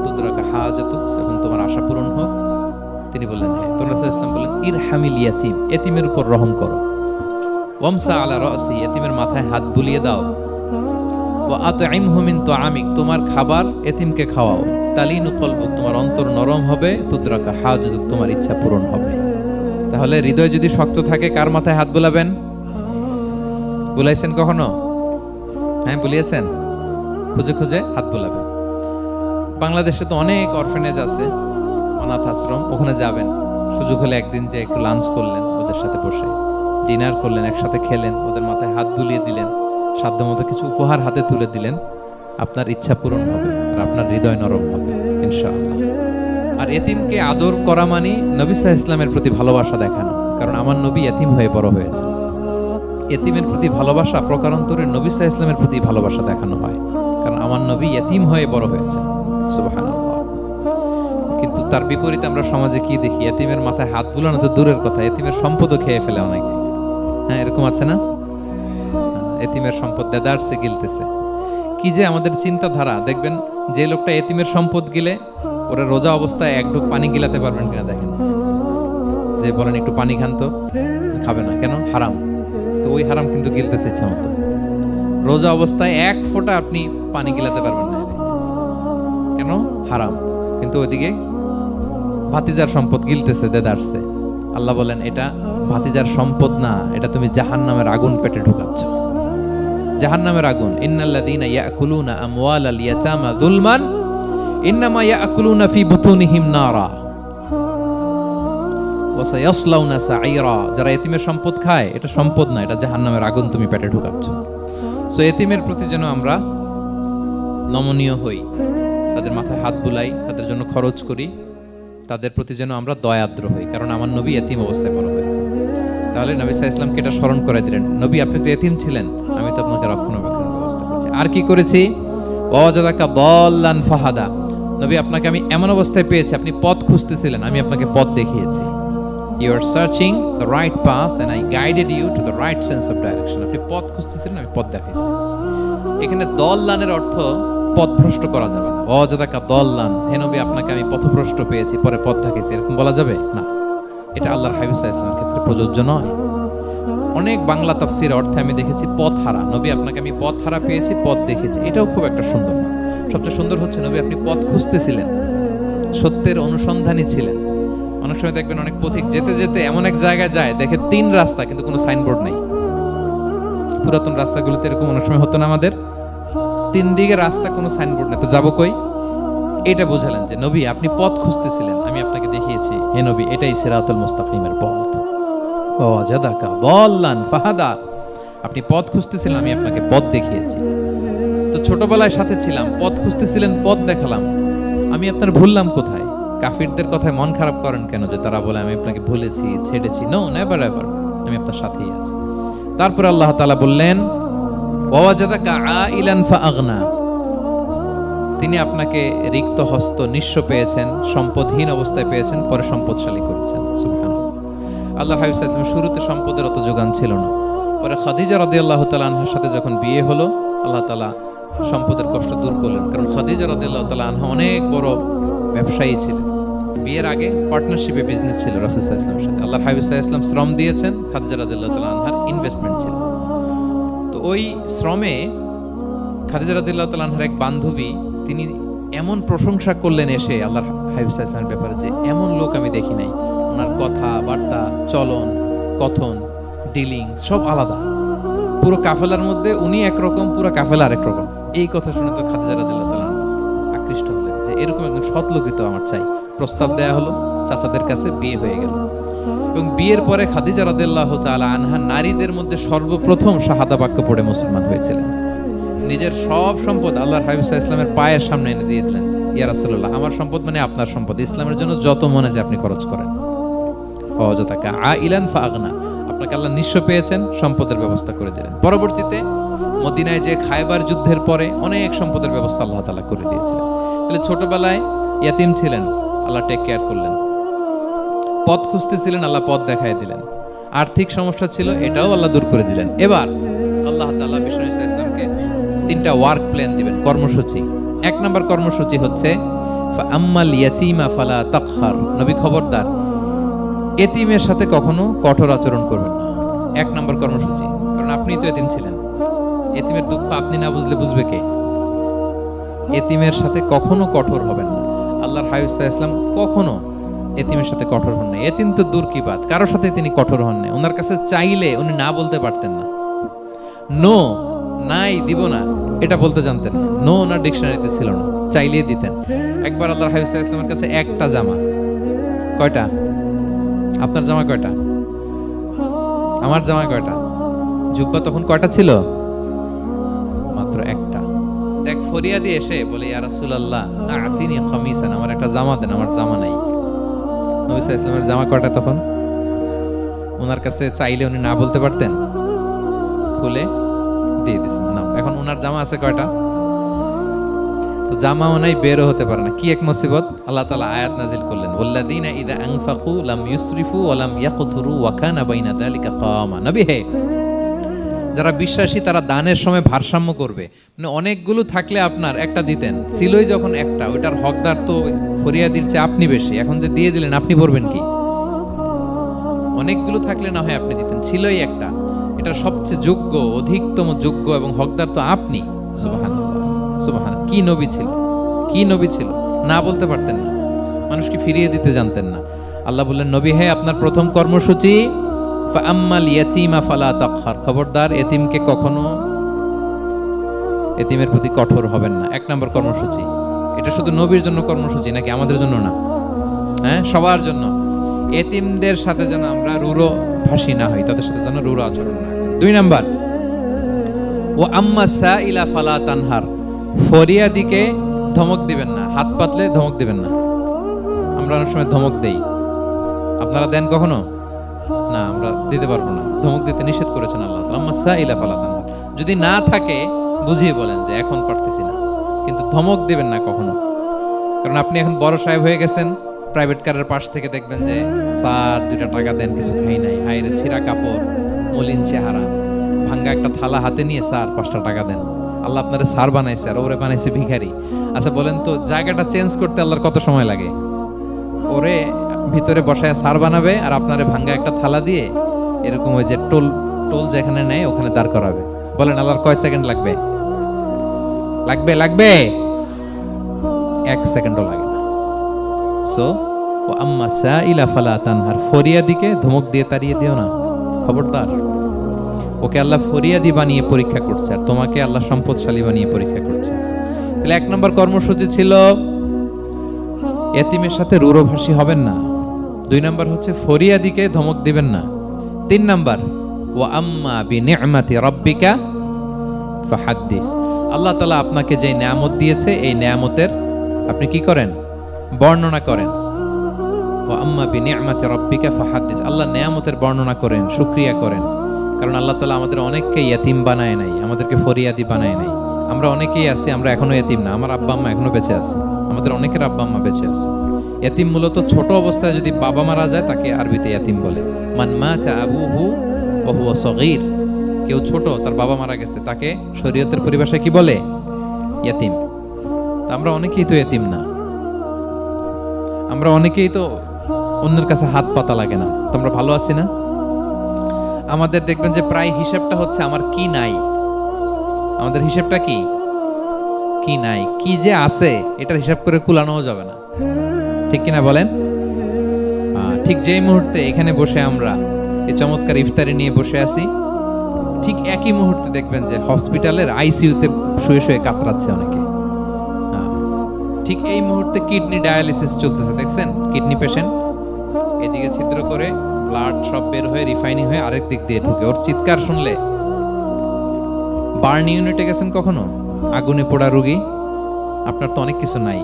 তুদরাকা হাজাতুক, এবং তোমার আশা পূরণ হোক? তিনি বললেন হ্যাঁ। তো রাসূল সাল্লাল্লাহু আলাইহি ওয়াসাল্লাম বললেন ইরহামিল ইয়াতীম, এতিমের উপর রহম করো। ওয়ামসা আলা রাসি, এতিমের মাথায় হাত বুলিয়ে দাও। ওয়া আতইমহু মিন তুআমিক, তোমার খাবার এতিমকে খাওয়াও। তালিনু কলবুক, তোমার অন্তর নরম হবে। তুদরাকা হাজাতুক, তোমার ইচ্ছা পূরণ হবে। তাহলে হৃদয় যদি শক্ত থাকে, কার মাথায় হাত বুলাবেন? বুলাইছেন কখনো? হ্যাঁ, বুলিয়েছেন? খুঁজে খুঁজে হাত বুলাবেন। বাংলাদেশে তো অনেক অরফেনেজ আছে, অনাথ আশ্রম, ওখানে যাবেন, সুযোগ হলে একদিন যে একটু লাঞ্চ করলেন ওদের সাথে বসে, ডিনার করলেন, একসাথে খেলেন, ওদের মাথায় হাত বুলিয়ে দিলেন, সাধ্যমতো কিছু উপহার হাতে তুলে দিলেন, আপনার ইচ্ছা পূরণ হবে আর আপনার হৃদয় নরম হবে ইনশাআল্লাহ। আর এতিমকে আদর করা মানে নবী সাল্লাল্লাহু আলাইহি ইসলামের প্রতি ভালোবাসা দেখানো, কারণ আমার নবী এতিম হয়ে বড় হয়েছে। এতিমের প্রতি ভালোবাসা প্রকারান্তরে নবী সাল্লাল্লাহু আলাইহি ইসলামের প্রতি ভালোবাসা দেখানো হয়, কারণ আমার নবী এতিম হয়ে বড় হয়েছে। সুবহানাল্লাহ। কিন্তু তার বিপরীতে আমরা সমাজে কি দেখি? এতিমের মাথায় হাত বুলানো তো দূরের কথা, এতিমের সম্পদও খেয়ে ফেলে অনেকে। হ্যাঁ, এরকম আছে না? এতিমের সম্পদ দেদারসে গিলতেছে। কি যে আমাদের চিন্তাধারা! দেখবেন যে লোকটা এতিমের সম্পদ গিলে, ওরা রোজা অবস্থায় এক ঢোক পানি গিলাতে পারবেন কিনা দেখেন। যে বলেন একটু পানি খান তো, খাবে না, কেন? হারাম। তো ওই হারাম কিন্তু গিলতেছে ইচ্ছা মতো। রোজা অবস্থায় এক ফোঁটা আপনি পানি গিলাতে পারবেন না, কেন? হারাম। কিন্তু ওইদিকে ভাতিজার সম্পদ গিলতেছে দেদারসে। আল্লাহ বলেন এটা ভাতিজার সম্পদ না, এটা তুমি জাহান্নামের আগুন পেটে ঢুকাচ্ছ। জাহান্নামের আগুন। ইন্নাল্লাযীনা ইয়াকুলুনা আমওয়ালাল ইয়াতামা যুলমান ইন্নামা ইয়াকুলুনা ফি বুতুনিহিম নারা ওয়া সায়াসলাউনা সাঈরা। যারা এতিমের সম্পদ খায়, এটা সম্পদ না, এটা জাহান্নামের আগুন তুমি পেটে ঢুকাচ্ছ। সো এতিমের প্রতি যেন আমরা নমনীয় হই, তাদের মাথায় হাত বুলাই, তাদের জন্য খরচ করি, তাদের প্রতি যেন আমরা দয়াদ্র হই, কারণ আমার নবী এতিম অবস্থায় বড় হয়েছে। তাহলে নবী সাল্লাল্লাহু আলাইহি ইসলামকে এটা স্মরণ করে দিলেন, নবী আপনি তো এতিম ছিলেন, আমি তো আপনাকে রক্ষণাবেক্ষণের ব্যবস্থা করছি। আর কি করেছি? ওয়াজাদাকা দাল্লান ফাহাদা। নবী আপনাকে আমি এমন অবস্থায় পেয়েছি, আপনি পথ খুঁজতেছিলেন, আমি আপনাকে পথ দেখিয়েছি। You are searching the right path and I guided you to the right sense of direction. আপনি পথ খুঁজতেছিলেন, আমি পথ দেখাইছি। এখানে দল্লানের অর্থ পথভ্রষ্ট করা যাবে না। ওয়াজাদাকা দাল্লান, হে নবী আপনাকে আমি পথভ্রষ্ট পেয়েছি, পরে পথ দেখাইছি, এরকম বলা যাবে না। এটা আল্লাহর হাবিব সাল্লাল্লাহু আলাইহি ওয়াসাল্লামের ক্ষেত্রে প্রযোজ্য নয়। অনেক বাংলা তাফসীর অর্থে আমি দেখেছি পথ হারা। নবী আপনাকে আমি পথ হারা পেয়েছি, পথ দেখেছি, এটাও খুব একটা সুন্দর না। সবচেয়ে সুন্দর হচ্ছে নবী আপনি পথ খুঁজতেছিলেন, সত্যের অনুসন্ধানী ছিলেন। অনেক সময় দেখবেন অনেক পথিক যেতে যেতে এমন এক জায়গায় যায়, দেখে 3 রাস্তা কিন্তু কোনো সাইনবোর্ড নেই। পুরাতন রাস্তাগুলোতে এরকম অনেক সময় হতো না আমাদের, 3 দিকে রাস্তা, কোনো সাইনবোর্ড নেই, তো যাবো কই? এটা বুঝালেন যে নবী আপনি পথ খুঁজতেছিলেন, আমি আপনাকে দেখিয়েছি, হে নবী এটাই সিরাতুল মুস্তাকিমের পথ। ওয়াজাদাকা দাল্লান ফাহাদা, আপনি পথ খুঁজতেছিলেন, আমি আপনাকে পথ দেখিয়েছি। তো ছোটবেলায় সাথে ছিলাম, পথ খুঁজতেছিলেন, পথ দেখালাম, আমি আপনার ভুললাম কোথায়? কাফিরদের কথায় মন খারাপ করেন কেন যে তারা বলে আমি আপনাকে ভুলেছি, ছেড়েছি? নো, নেভার এভার, আমি আপনার সাথেই আছি। তারপর আল্লাহ তাআলা বললেন ওয়াজাদাকা আইলান ফাআগনা, তিনি আপনাকে রিক্ত হস্ত নিঃস্ব পেয়েছেন, সম্পদহীন অবস্থায় পেয়েছেন, পরে সম্পদশালী করেছেন। সুবহানাল্লাহ। আল্লাহর হাবিব সাল্লাল্লাহু আলাইহি ওয়াসাল্লাম শুরুতে সম্পদের অত যোগান ছিল না, পরে খাদিজা রাদিয়াল্লাহু তাআলা আনহার সাথে যখন বিয়ে হলো, আল্লাহ তাআলা সম্পদের কষ্ট দূর করলেন, কারণ খাদিজা রাদিয়াল্লাহু তাআলা আনহা অনেক বড় ব্যবসায়ী ছিলেন। বিয়ের আগে পার্টনারশিপে বিজনেস ছিল রাসূল সাল্লাল্লাহু আলাইহি ওয়াসাল্লামের সাথে। আল্লাহর হাবিব সাল্লাল্লাহু আলাইহি ওয়াসাল্লাম শ্রম দিয়েছেন, খাদিজা রাদিয়াল্লাহু তাআলা আনহার ইনভেস্টমেন্ট ছিল। তো ওই শ্রমে খাদিজা রাদিয়াল্লাহু তাআলা আনহার এক বান্ধবী, তিনি এমন প্রশংসা করলেন এসে আল্লাহর হাবিব সাল্লাল্লাহু আলাইহি ওয়াসাল্লামের ব্যাপারে যে এমন লোক আমি দেখি নাই, ওনার কথা বার্তা, চলন, কথন, ডিলিং সব আলাদা। পুরো কাফেলার মধ্যে উনি একরকম, পুরো কাফেলা আরেক রকম। এই কথা শুনে তো খাদিজা রাদিয়াল্লাহু তাআলা আকৃষ্ট হলেন যে এরকম একজন সৎ লোকই তো আমার চাই। প্রস্তাব দেয়া হলো, চাচাদের কাছে বিয়ে হয়ে গেল। এবং বিয়ের পরে খাদিজা রাদিয়াল্লাহু তাআলা আনহা নারীদের মধ্যে সর্বপ্রথম শাহাদা বাক্য পড়ে মুসলমান হয়েছিলেন। নিজের সব সম্পদ আল্লাহর হাবিব সাল্লাল্লাহু আলাইহি ওয়াসাল্লামের পায়ের সামনে এনে দিয়ে দিলেন, ইয়া রাসূলুল্লাহ আমার সম্পদ মানে আপনার সম্পদ, ইসলামের জন্য যত মনে যায় আপনি খরচ করেন। ওয়াজাদাকা আইলান ফাআগনা, আপনাকে আল্লাহ নিঃস্ব পেয়েছেন, সম্পদের ব্যবস্থা করে দিলেন। পরবর্তীতে মদিনায় যে খায়বার যুদ্ধের পরে অনেক সম্পদের ব্যবস্থা আল্লাহ তাআলা করে দিয়েছিলেন। তাহলে ছোটবেলায় ইয়াতিম ছিলেন, আল্লাহ টেক কেয়ার করলেন। পথ খুঁজতেছিলেন, আল্লাহ পথ দেখায় দিলেন। আর্থিক সমস্যা ছিল, এটাও আল্লাহ দূর করে দিলেন। এবার আল্লাহ তাআলা বিষ্ণু ঈসা ইসলামকে 3টা ওয়ার্ক প্ল্যান দিবেন, কর্মসূচি। 1 নম্বর কর্মসূচি হচ্ছে ফাআম্মাল ইয়াতীমা ফালা তাকহার, নবী খবরদার এতিমের সাথে কখনো কঠোর আচরণ করবেন না। 1 নম্বর কর্মসূচি, কারণ আপনি তো এতিম ছিলেন, এতিমের দুঃখ আপনি না বুঝলে বুঝবে কে? এতিমের সাথে কখনো কঠোর হবেন না। আল্লাহর হাবিব সাল্লাল্লাহু আলাইহি ওয়াসাল্লাম কখনো এতিমের সাথে কঠোর হন না। এতিম তো দূর কি বাত, কারোর সাথে তিনি কঠোর হন না। ওনার কাছে চাইলে উনি না বলতে পারতেন না, নো, নাই, দিব না, এটা বলতে জানতেন না। নো ওনার ডিকশনারিতে ছিল না, চাইলেই দিতেন। একবার আল্লাহর হাবিব সাল্লাল্লাহু আলাইহি ওয়াসাল্লামের কাছে একটা জামা, কয়টা? আপনার জামা কয়টা? আমার জামা কয়টা? জুব্বা তখন কয়টা ছিল? মাত্র একটা। দেখ ফরিয়াদি এসে বলে, ইয়া রাসূলুল্লাহ আতিনি কামিসান, আমার একটা জামা দেন, আমার জামা নাই। নবী সাল্লাল্লাহু আলাইহি ওয়াসাল্লামের জামা কয়টা তখন? ওনার কাছে চাইলে উনি না বলতে পারতেন, খুলে দিয়ে দিয়েছেন। না, এখন ওনার জামা আছে কয়টা? তো জামাও নাই, বেরও হতে পারে না। কি এক মুসিবত! আল্লাহ তাআলা আয়াত নাজিল করলেন, ওয়াল্লাযীনা ইযা আনফাকু লাম ইউসরিফু ওয়া লাম ইয়াকতুরু ওয়া কানা বাইনা যালিকা কাওয়ামা। নবী হে, যারা বিশ্বাসী তারা দানের সময় ভারসাম্য করবে। মানে অনেকগুলো থাকলে আপনার একটা দিতেন, ছিলই যখন একটা, ওইটার হকদার তো ফরিয়াদির চেয়ে আপনি বেশি। এখন যে দিয়ে দিলেন, আপনি পড়বেন কি? অনেকগুলো থাকলে না হয় আপনি দিতেন, ছিলই একটা, এটা সবচেয়ে যোগ্য, অধিকতম যোগ্য এবং হকদার তো আপনি। সুবহানাল্লাহ, সুবহানাল্লাহ। কি নবী ছিল, কি নবী ছিল! না বলতে পারতেন না, মানুষকে ফিরিয়ে দিতে জানতেন না। আল্লাহ বললেন, নবী হে, আপনার প্রথম কর্মসূচি ফাআম্মাল ইয়াতীমা ফালা তাকহার, খবরদার এতিমকে কখনো, এতিমের প্রতি কঠোর হবেন না। এক নম্বর কর্মসূচি। এটা শুধু নবীর জন্য কর্মসূচি নাকি আমাদের জন্য না? হ্যাঁ, সবার জন্য। এতিমদের সাথে যেন আমরা রূঢ় ভাষী না হই, তাদের সাথে যেন রূঢ় আচরণ না করি। 2 নাম্বার, ও আম্মা সাইলা ফালা তানহার, ফরিয়াদিকে ধমক দিবেন না, হাত পাতলে ধমক দিবেন না। আমরা অনেক সময় ধমক দেই, আপনারা দেন কখনো? না, আমরা দিতে পারবো না, ধমক দিতে নিষেধ করেছেন আল্লাহ তাআলা। আম্মা সাইলা ফালা তানহার, যদি না থাকে বুঝিয়ে বলেন যে এখন পারতেছি না, কিন্তু ধমক দিবেন না কখনো। কারণ আপনি এখন বড় সাহেব হয়ে গেছেন, প্রাইভেট কারের পাশ থেকে দেখবেন যে স্যার 2টা টাকা দেন, কিছু খাই নাই, হায়রে ছিঁড়া কাপড়, মলিন চেহারা, ভাঙ্গা একটা থালা হাতে নিয়ে, স্যার 5টা টাকা দেন। আল্লাহ আপনারে স্যার বানাইছে আর ওরে বানাইছে ভিখারি। আচ্ছা বলেন তো, জায়গাটা চেঞ্জ করতে আল্লাহর কত সময় লাগে? ওরে ভিতরে বসায় স্যার বানাবে আর আপনারে ভাঙ্গা একটা থালা দিয়ে এরকম ওই যে টোল টোল যেখানে নেয় ওখানে দাঁড় করাবে। বলেন আল্লাহর কয় সেকেন্ড লাগবে? লাগবে? লাগবে 1 সেকেন্ডও লাগে না। সো ও আম্মা সাইলা ফালা তানহার, ফরিয়াদিকে ধমক দিয়ে তাড়িয়ে দিও না, খবরদার। ওকে আল্লাহ ফরিয়াদি বানিয়ে পরীক্ষা করছে, আর তোমাকে আল্লাহ সম্পদশালী বানিয়ে পরীক্ষা করছে। তাহলে 1 নম্বর কর্মসূচি ছিল এতিমের সাথে রূঢ়ভাষী হবেন না। 2 নম্বর হচ্ছে ফরিয়াদিকে ধমক দিবেন না। 3 নম্বর, ওয়া আম্মা বিনি'মাতি রাব্বিকা ফাহাদ্দিস, আল্লাহ তাআলা আপনাকে যে নেয়ামত দিয়েছে এই নেয়ামতের আপনি কি করেন? বর্ণনা করেন। ওয়া আম্মা বিনি'মাতি রাব্বিকা ফাহাদ্দিস, আল্লাহ নেয়ামতের বর্ণনা করেন, শুকরিয়া করেন। কারণ আল্লাহ তাআলা আমাদের অনেককে ইয়তিম বানায় নাই, আমাদেরকে ফরিয়াদি বানায় নাই। আমরা অনেকেই আছি, আমরা এখনো ইয়তিম না, আমার আব্বা আম্মা এখনো বেঁচে আছে, আমাদের অনেকের আব্বা আম্মা বেঁচে আছে। ইয়তিম মূলত ছোট অবস্থায় যদি বাবা মারা যায় তাকে আরবিতে ইয়তিম বলে। মান মাতা আবুহু ওয়া হুয়া সগীর, কেউ ছোট, তার বাবা মারা গেছে, তাকে শরীয়তের পরিভাষায় কি বলে? ইয়তিম। তা আমরা অনেকেই তো ইয়তিম না, আমরা অনেকেই তো অন্যের কাছে হাত পাতা লাগে না। তো আমরা ভালো আছি না? আমাদের দেখবেন যে প্রায় হিসাবটা হচ্ছে আমার কি নাই। আমাদের হিসাবটা কি? কি নাই, কি যে আছে এটার হিসাব করে কুলানোও যাবে না, ঠিক কিনা বলেন? ঠিক যেই মুহূর্তে এখানে বসে আমরা এই চমৎকার ইফতারি নিয়ে বসে আছি, ঠিক একই মুহূর্তে দেখবেন যে হসপিটালের আইসিইউতে শুয়ে শুয়ে কাতরাচ্ছে অনেকে। ঠিক এই মুহূর্তে কিডনি ডায়ালিসিস চলতেছে, দেখছেন? কিডনি পেশেন্ট এদিকে ছিদ্র করে ব্লাড সব বের হয়ে রিফাইনিং হয়ে আরেক দিক দিয়ে ঢুকে, ওর চিৎকার শুনলে। বার্ন ইউনিটে গেছেন কখনো? আগুনে পোড়া রোগী, আপনার তো অনেক কিছু নাই,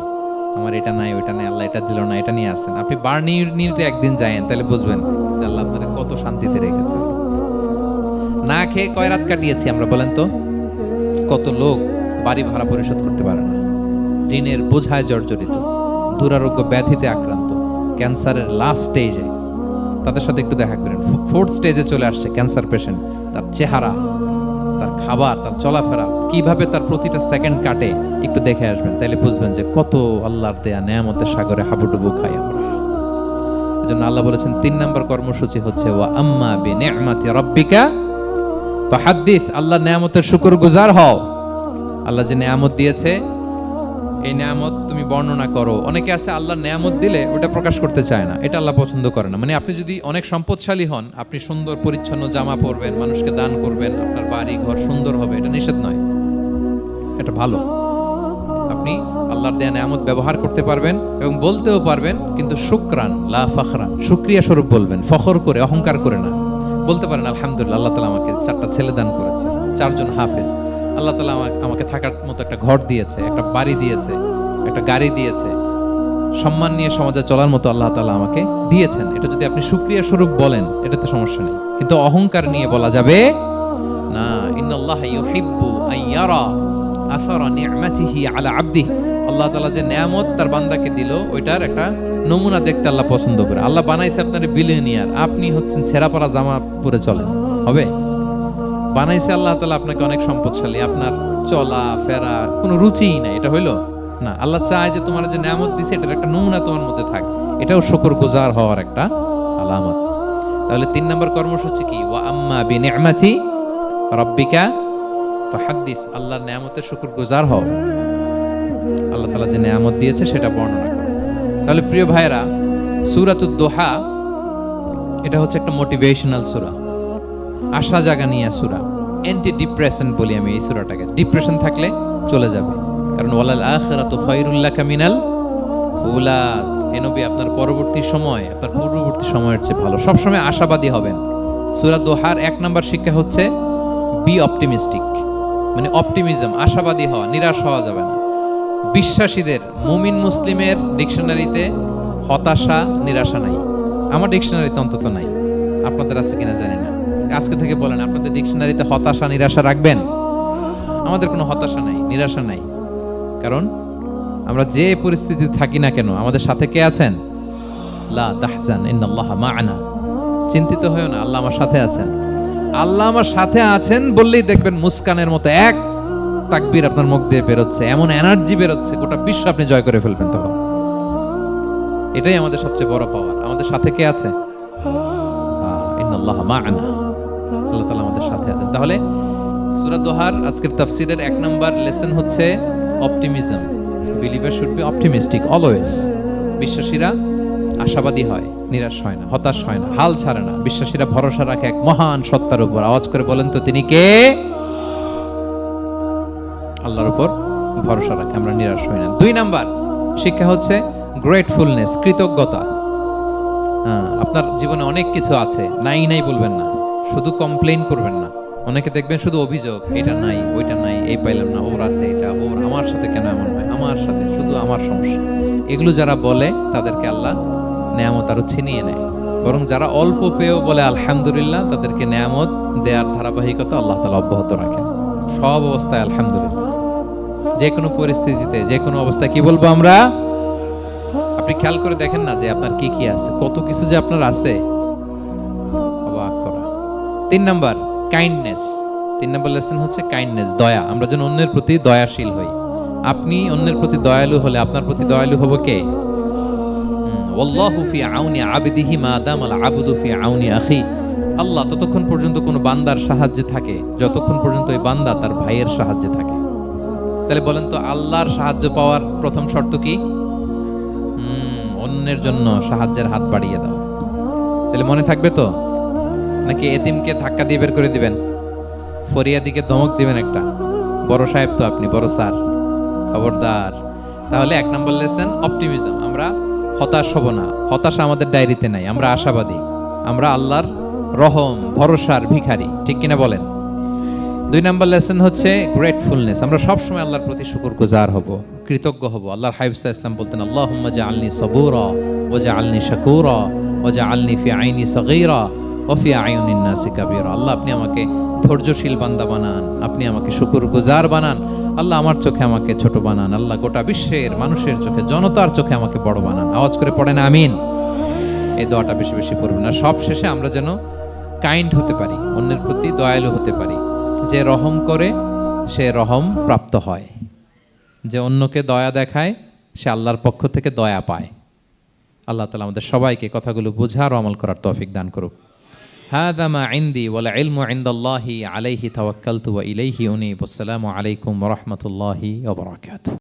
আমার এটা নাই, ওইটা নাই, আল্লাহ এটা দিল না, এটা নিয়ে আসেন। আপনি বার্ন ইউনিটে একদিন যায়েন, তাহলে বুঝবেন যে আল্লাহ আপনাকে কত শান্তিতে রেখেছে। না খেয়ে কয় রাত কাটিয়েছি আমরা, বলেন তো? কত লোক বাড়ি ভাড়া পরিশোধ করতে পারে না, ঋণের বোঝায় জর্জরিত, দুরারোগ্য ব্যাধিতে আক্রান্ত, ক্যান্সারের লাস্ট স্টেজে। তাদের সাথে একটু দেখা করেন, 4th স্টেজে চলে আসছে ক্যান্সার পেশেন্ট। তার চেহারা, তার খাবার, তার চলাফেরা, কিভাবে তার প্রতিটা সেকেন্ড কাটে, একটু দেখে আসবেন, তাহলে বুঝবেন যে কত আল্লাহর দেয়া নেয়ামতের সাগরে হাবুডুবু খাই আমরা। এজন্য আল্লাহ বলেছেন 3 নম্বর কর্মসূচি হচ্ছে ওয়া আম্মা বিনি'মাতি রাব্বিকা ফাহাদ্দিস, আল্লাহ নেয়ামতের শুকরগুজার হও। আল্লাহ যে নেয়ামত দিয়েছে এই নেয়ামত তুমি বর্ণনা করো। অনেকে আছে আল্লাহ নেয়ামত দিলে ওটা প্রকাশ করতে চায় না, এটা আল্লাহ পছন্দ করে না। মানে আপনি যদি অনেক সম্পদশালী হন, আপনি সুন্দর পরিচ্ছন্ন জামা পরবেন, মানুষকে দান করবেন, আপনার বাড়ি ঘর সুন্দর হবে, এটা নিষেধ নয়, এটা ভালো। আপনি আল্লাহর দেয়া নিয়ামত ব্যবহার করতে পারবেন এবং বলতেও পারবেন, কিন্তু শুকরান লা ফখরান, শুকরিয়া স্বরূপ বলবেন, ফখর করে, অহংকার করে না। বলতে পারেন আলহামদুলিল্লাহ, আল্লাহ তাআলা আমাকে 4টা ছেলে দান করেছে, 4জন হাফেজ, আল্লাহ তাআলা আমাকে থাকার মতো একটা ঘর দিয়েছে, একটা বাড়ি দিয়েছে, একটা গাড়ি দিয়েছে, সম্মান নিয়ে সমাজে চলার মতো আল্লাহ তাআলা আমাকে দিয়েছেন। এটা যদি আপনি শুকরিয়া স্বরূপ বলেন, এটাতে সমস্যা নেই। কিন্তু অহংকার নিয়ে বলা যাবে না। ইন্নাল্লাহা ইউহিব্বু আইয়ারা আসারা নি'মাতিহি আলা আবদিহি, আল্লাহ তাআলা যে নিয়ামত তার বান্দাকে দিল, ওইটার একটা নমুনা দেখতে আল্লাহ পছন্দ করে। আল্লাহ বানাইছে আপনার বিলিয়নিয়ার, আপনি হচ্ছেন ছেঁড়া পরা জামা পরে চলেন, হবে? বানাইছে আল্লাহ তাআলা আপনাকে অনেক সম্পদশালী, আপনার চলা ফেরা কোনো রুচিই নাই, এটা হইলো না। আল্লাহ চায় যে তোমার যে নিয়ামত দিছে এটার একটা নমুনা তোমার মধ্যে থাক, এটাও শুকরগুজার হওয়ার একটা আলামত। তাহলে 3 নম্বর কর্মসূচি কি? ওয়া আম্মা বিনি'মাতি রাব্বিকা ফাহাদ্দিস, আল্লাহর নিয়ামতের শুকরগুজার হও, আল্লাহ তাআলা যে নিয়ামত দিয়েছে সেটা বর্ণনা করো। তাহলে প্রিয় ভাইরা, সূরাতুদ দোহা এটা হচ্ছে একটা মোটিভেশনাল সূরা, আশা জাগানিয়া সূরা, অ্যান্টি ডিপ্রেশন বলি আমি এই সূরাটাকে। ডিপ্রেশন থাকলে চলে যাবে, কারণ ওয়ালাল আখিরাতু খায়রুল লাকা মিনাল উলা, হে নবী আপনার পরবর্তী সময় আপনার পূর্ববর্তী সময়ের চেয়ে ভালো। সবসময় আশাবাদী হবেন। সূরা দোহার 1 নম্বর শিক্ষা হচ্ছে বি অপটিমিস্টিক, মানে অপটিমিজম, আশাবাদী হওয়া, নিরাশ হওয়া যাবে না। বিশ্বাসীদের, মুমিন মুসলিমের ডিকশনারিতে হতাশা নিরাশা নাই, আমার ডিকশনারিতে অন্তত নাই, আপনাদের আছে কিনা জানি না। আজকে থেকে বলেন আপনাদের ডিকশনারিতে হতাশা নিরাশা রাখবেন। আমাদের কোনো হতাশা নাই, নিরাশা নাই, কারণ আমরা যে পরিস্থিতিতে থাকি না কেন আমাদের সাথে কে আছেন? লা তাহজান ইন্নাল্লাহা মা'ানা, চিন্তিত হয়ো না, আল্লাহ আমার সাথে আছেন। আল্লাহ আমার সাথে আছেন বললেই দেখবেন মুস্কানের মতো এক তাকবীর আপনার মুখ দিয়ে বেরোচ্ছে, এমন এনার্জি বেরোচ্ছে, গোটা বিশ্ব আপনি জয় করে ফেলবেন তখন। এটাই আমাদের সবচেয়ে বড় পাওয়ার। আমাদের সাথে কে আছে? ইন্নাল্লাহা মা'ানা, আল্লাহ তাআলা আমাদের সাথে আছেন। তাহলে সূরা দোহার আজকের তাফসীরের 1 নম্বর লেসন হচ্ছে optimism. Believer should be optimistic always. বিশ্বাসীরা আশাবাদী হয়, নিরাশ হয় না, হতাশ হয় না, হাল ছাড়ে না। বিশ্বাসীরা ভরসা রাখে এক মহান সত্তার উপর। আওয়াজ করে বলেন তো তিনি কে? আল্লাহর উপর ভরসা রাখে, আমরা নিরাশ হই না। 2 নাম্বার শিক্ষা হচ্ছে গ্রেটফুলনেস, কৃতজ্ঞতা। আপনার জীবনে অনেক কিছু আছে, নাই নাই বলবেন না, শুধু কমপ্লেইন করবেন না। অনেকে দেখবেন শুধু অভিযোগ, এটা নাই, ওইটা নাই, এই পাইলাম না, ওর আছে এটা, ওর, আমার সাথে কেন এমন হয়, আমার সাথে শুধু আমার সমস্যা। এগুলো যারা বলে তাদেরকে আল্লাহ নেয়ামত আরো ছিনিয়ে নেয়। বরং যারা অল্প পেয়েও বলে আলহামদুলিল্লাহ, তাদেরকে নেয়ামত দেওয়ার ধারাবাহিকতা আল্লাহ তাআলা অব্যাহত রাখেন। সব অবস্থায় আলহামদুলিল্লাহ, যে কোনো পরিস্থিতিতে, যে কোনো অবস্থায় কি বলবো আমরা? আপনি খেয়াল করে দেখেন না যে আপনার কি কি আছে, কত কিছু যে আপনার আছে, অবাক করা। 3 নাম্বার কাইন্ডনেস। 3 নাম্বার লেসন হচ্ছে কাইন্ডনেস, দয়া। আমরা যেন অন্যের প্রতি দয়াশীল হই। আপনি অন্যের প্রতি দয়ালু হলে আপনার প্রতি দয়ালু হবো কে? ওয়াল্লাহু ফি আউনি আবদিহি মা দামাল আবদু ফি আউনি আখি। আল্লাহ ততক্ষণ পর্যন্ত কোনো বান্দার সাহায্যে থাকে যতক্ষণ পর্যন্ত ওই বান্দা তার ভাইয়ের সাহায্যে থাকে। তাহলে বলেন তো, আল্লাহর সাহায্য পাওয়ার প্রথম শর্ত কি? অন্যের জন্য সাহায্যের হাত বাড়িয়ে দাও। তাহলে মনে থাকবে তো? নাকি এতিমকে ধাক্কা দিয়ে বের করে দিবেন? ফরিয়াদিকে ধমক দিবেন একটা? বড় সাহেব তো আপনি, বড় স্যার, খবরদার। তাহলে 1 নম্বর লেসন অপটিমিজম। আমরা হতাশ হব না, হতাশা আমাদের ডায়েরিতে নাই, আমরা আশাবাদী, আমরা আল্লাহর রহম ভরসার ভিখারি, ঠিক কিনা বলেন? 2 নম্বর লেসন হচ্ছে গ্রেটফুলনেস। আমরা সবসময় আল্লাহর প্রতি শুকরগুজার হব, কৃতজ্ঞ হব। আল্লাহর হাবিব সাল্লাল্লাহু আলাইহি ওয়াসাল্লাম বলতেন, আল্লাহুম্মা জাআলনি সাবুরা ওয়া জাআলনি শাকুরা ওয়া জাআলনি ফি আইনি সাগীরা ওয়া ফি আয়ুনিন নাসি কাবীরা। আল্লাহ আপনি আমাকে ধৈর্যশীল বান্দা বানান, আপনি আমাকে শুকরগুজার বানান। আল্লাহ আমার চোখে আমাকে ছোট বানান। আল্লাহ গোটা বিশ্বের মানুষের চোখে, জনতার চোখে আমাকে বড় বানান। আওয়াজ করে পড়েন আমিন। এই দোয়াটা বেশি বেশি পড়বেন। আর সব শেষে আমরা যেন কাইন্ড হতে পারি, অন্যের প্রতি দয়ালু হতে পারি। যে রহম করে সে রহম প্রাপ্ত হয়, যে অন্যকে দয়া দেখায় সে আল্লাহর পক্ষ থেকে দয়া পায়। আল্লাহ তাআলা আমাদের সবাইকে কথাগুলো বোঝার ও আমল করার তৌফিক দান করুক। হাযা মা ইনদি ওয়াল ইলমু ইনদাল্লাহি আলাইহি তাওয়াক্কালতু ওয়া ইলাইহি উনীব। আসসালামু আলাইকুম ওয়া রাহমাতুল্লাহি ওয়া বারাকাতুহু।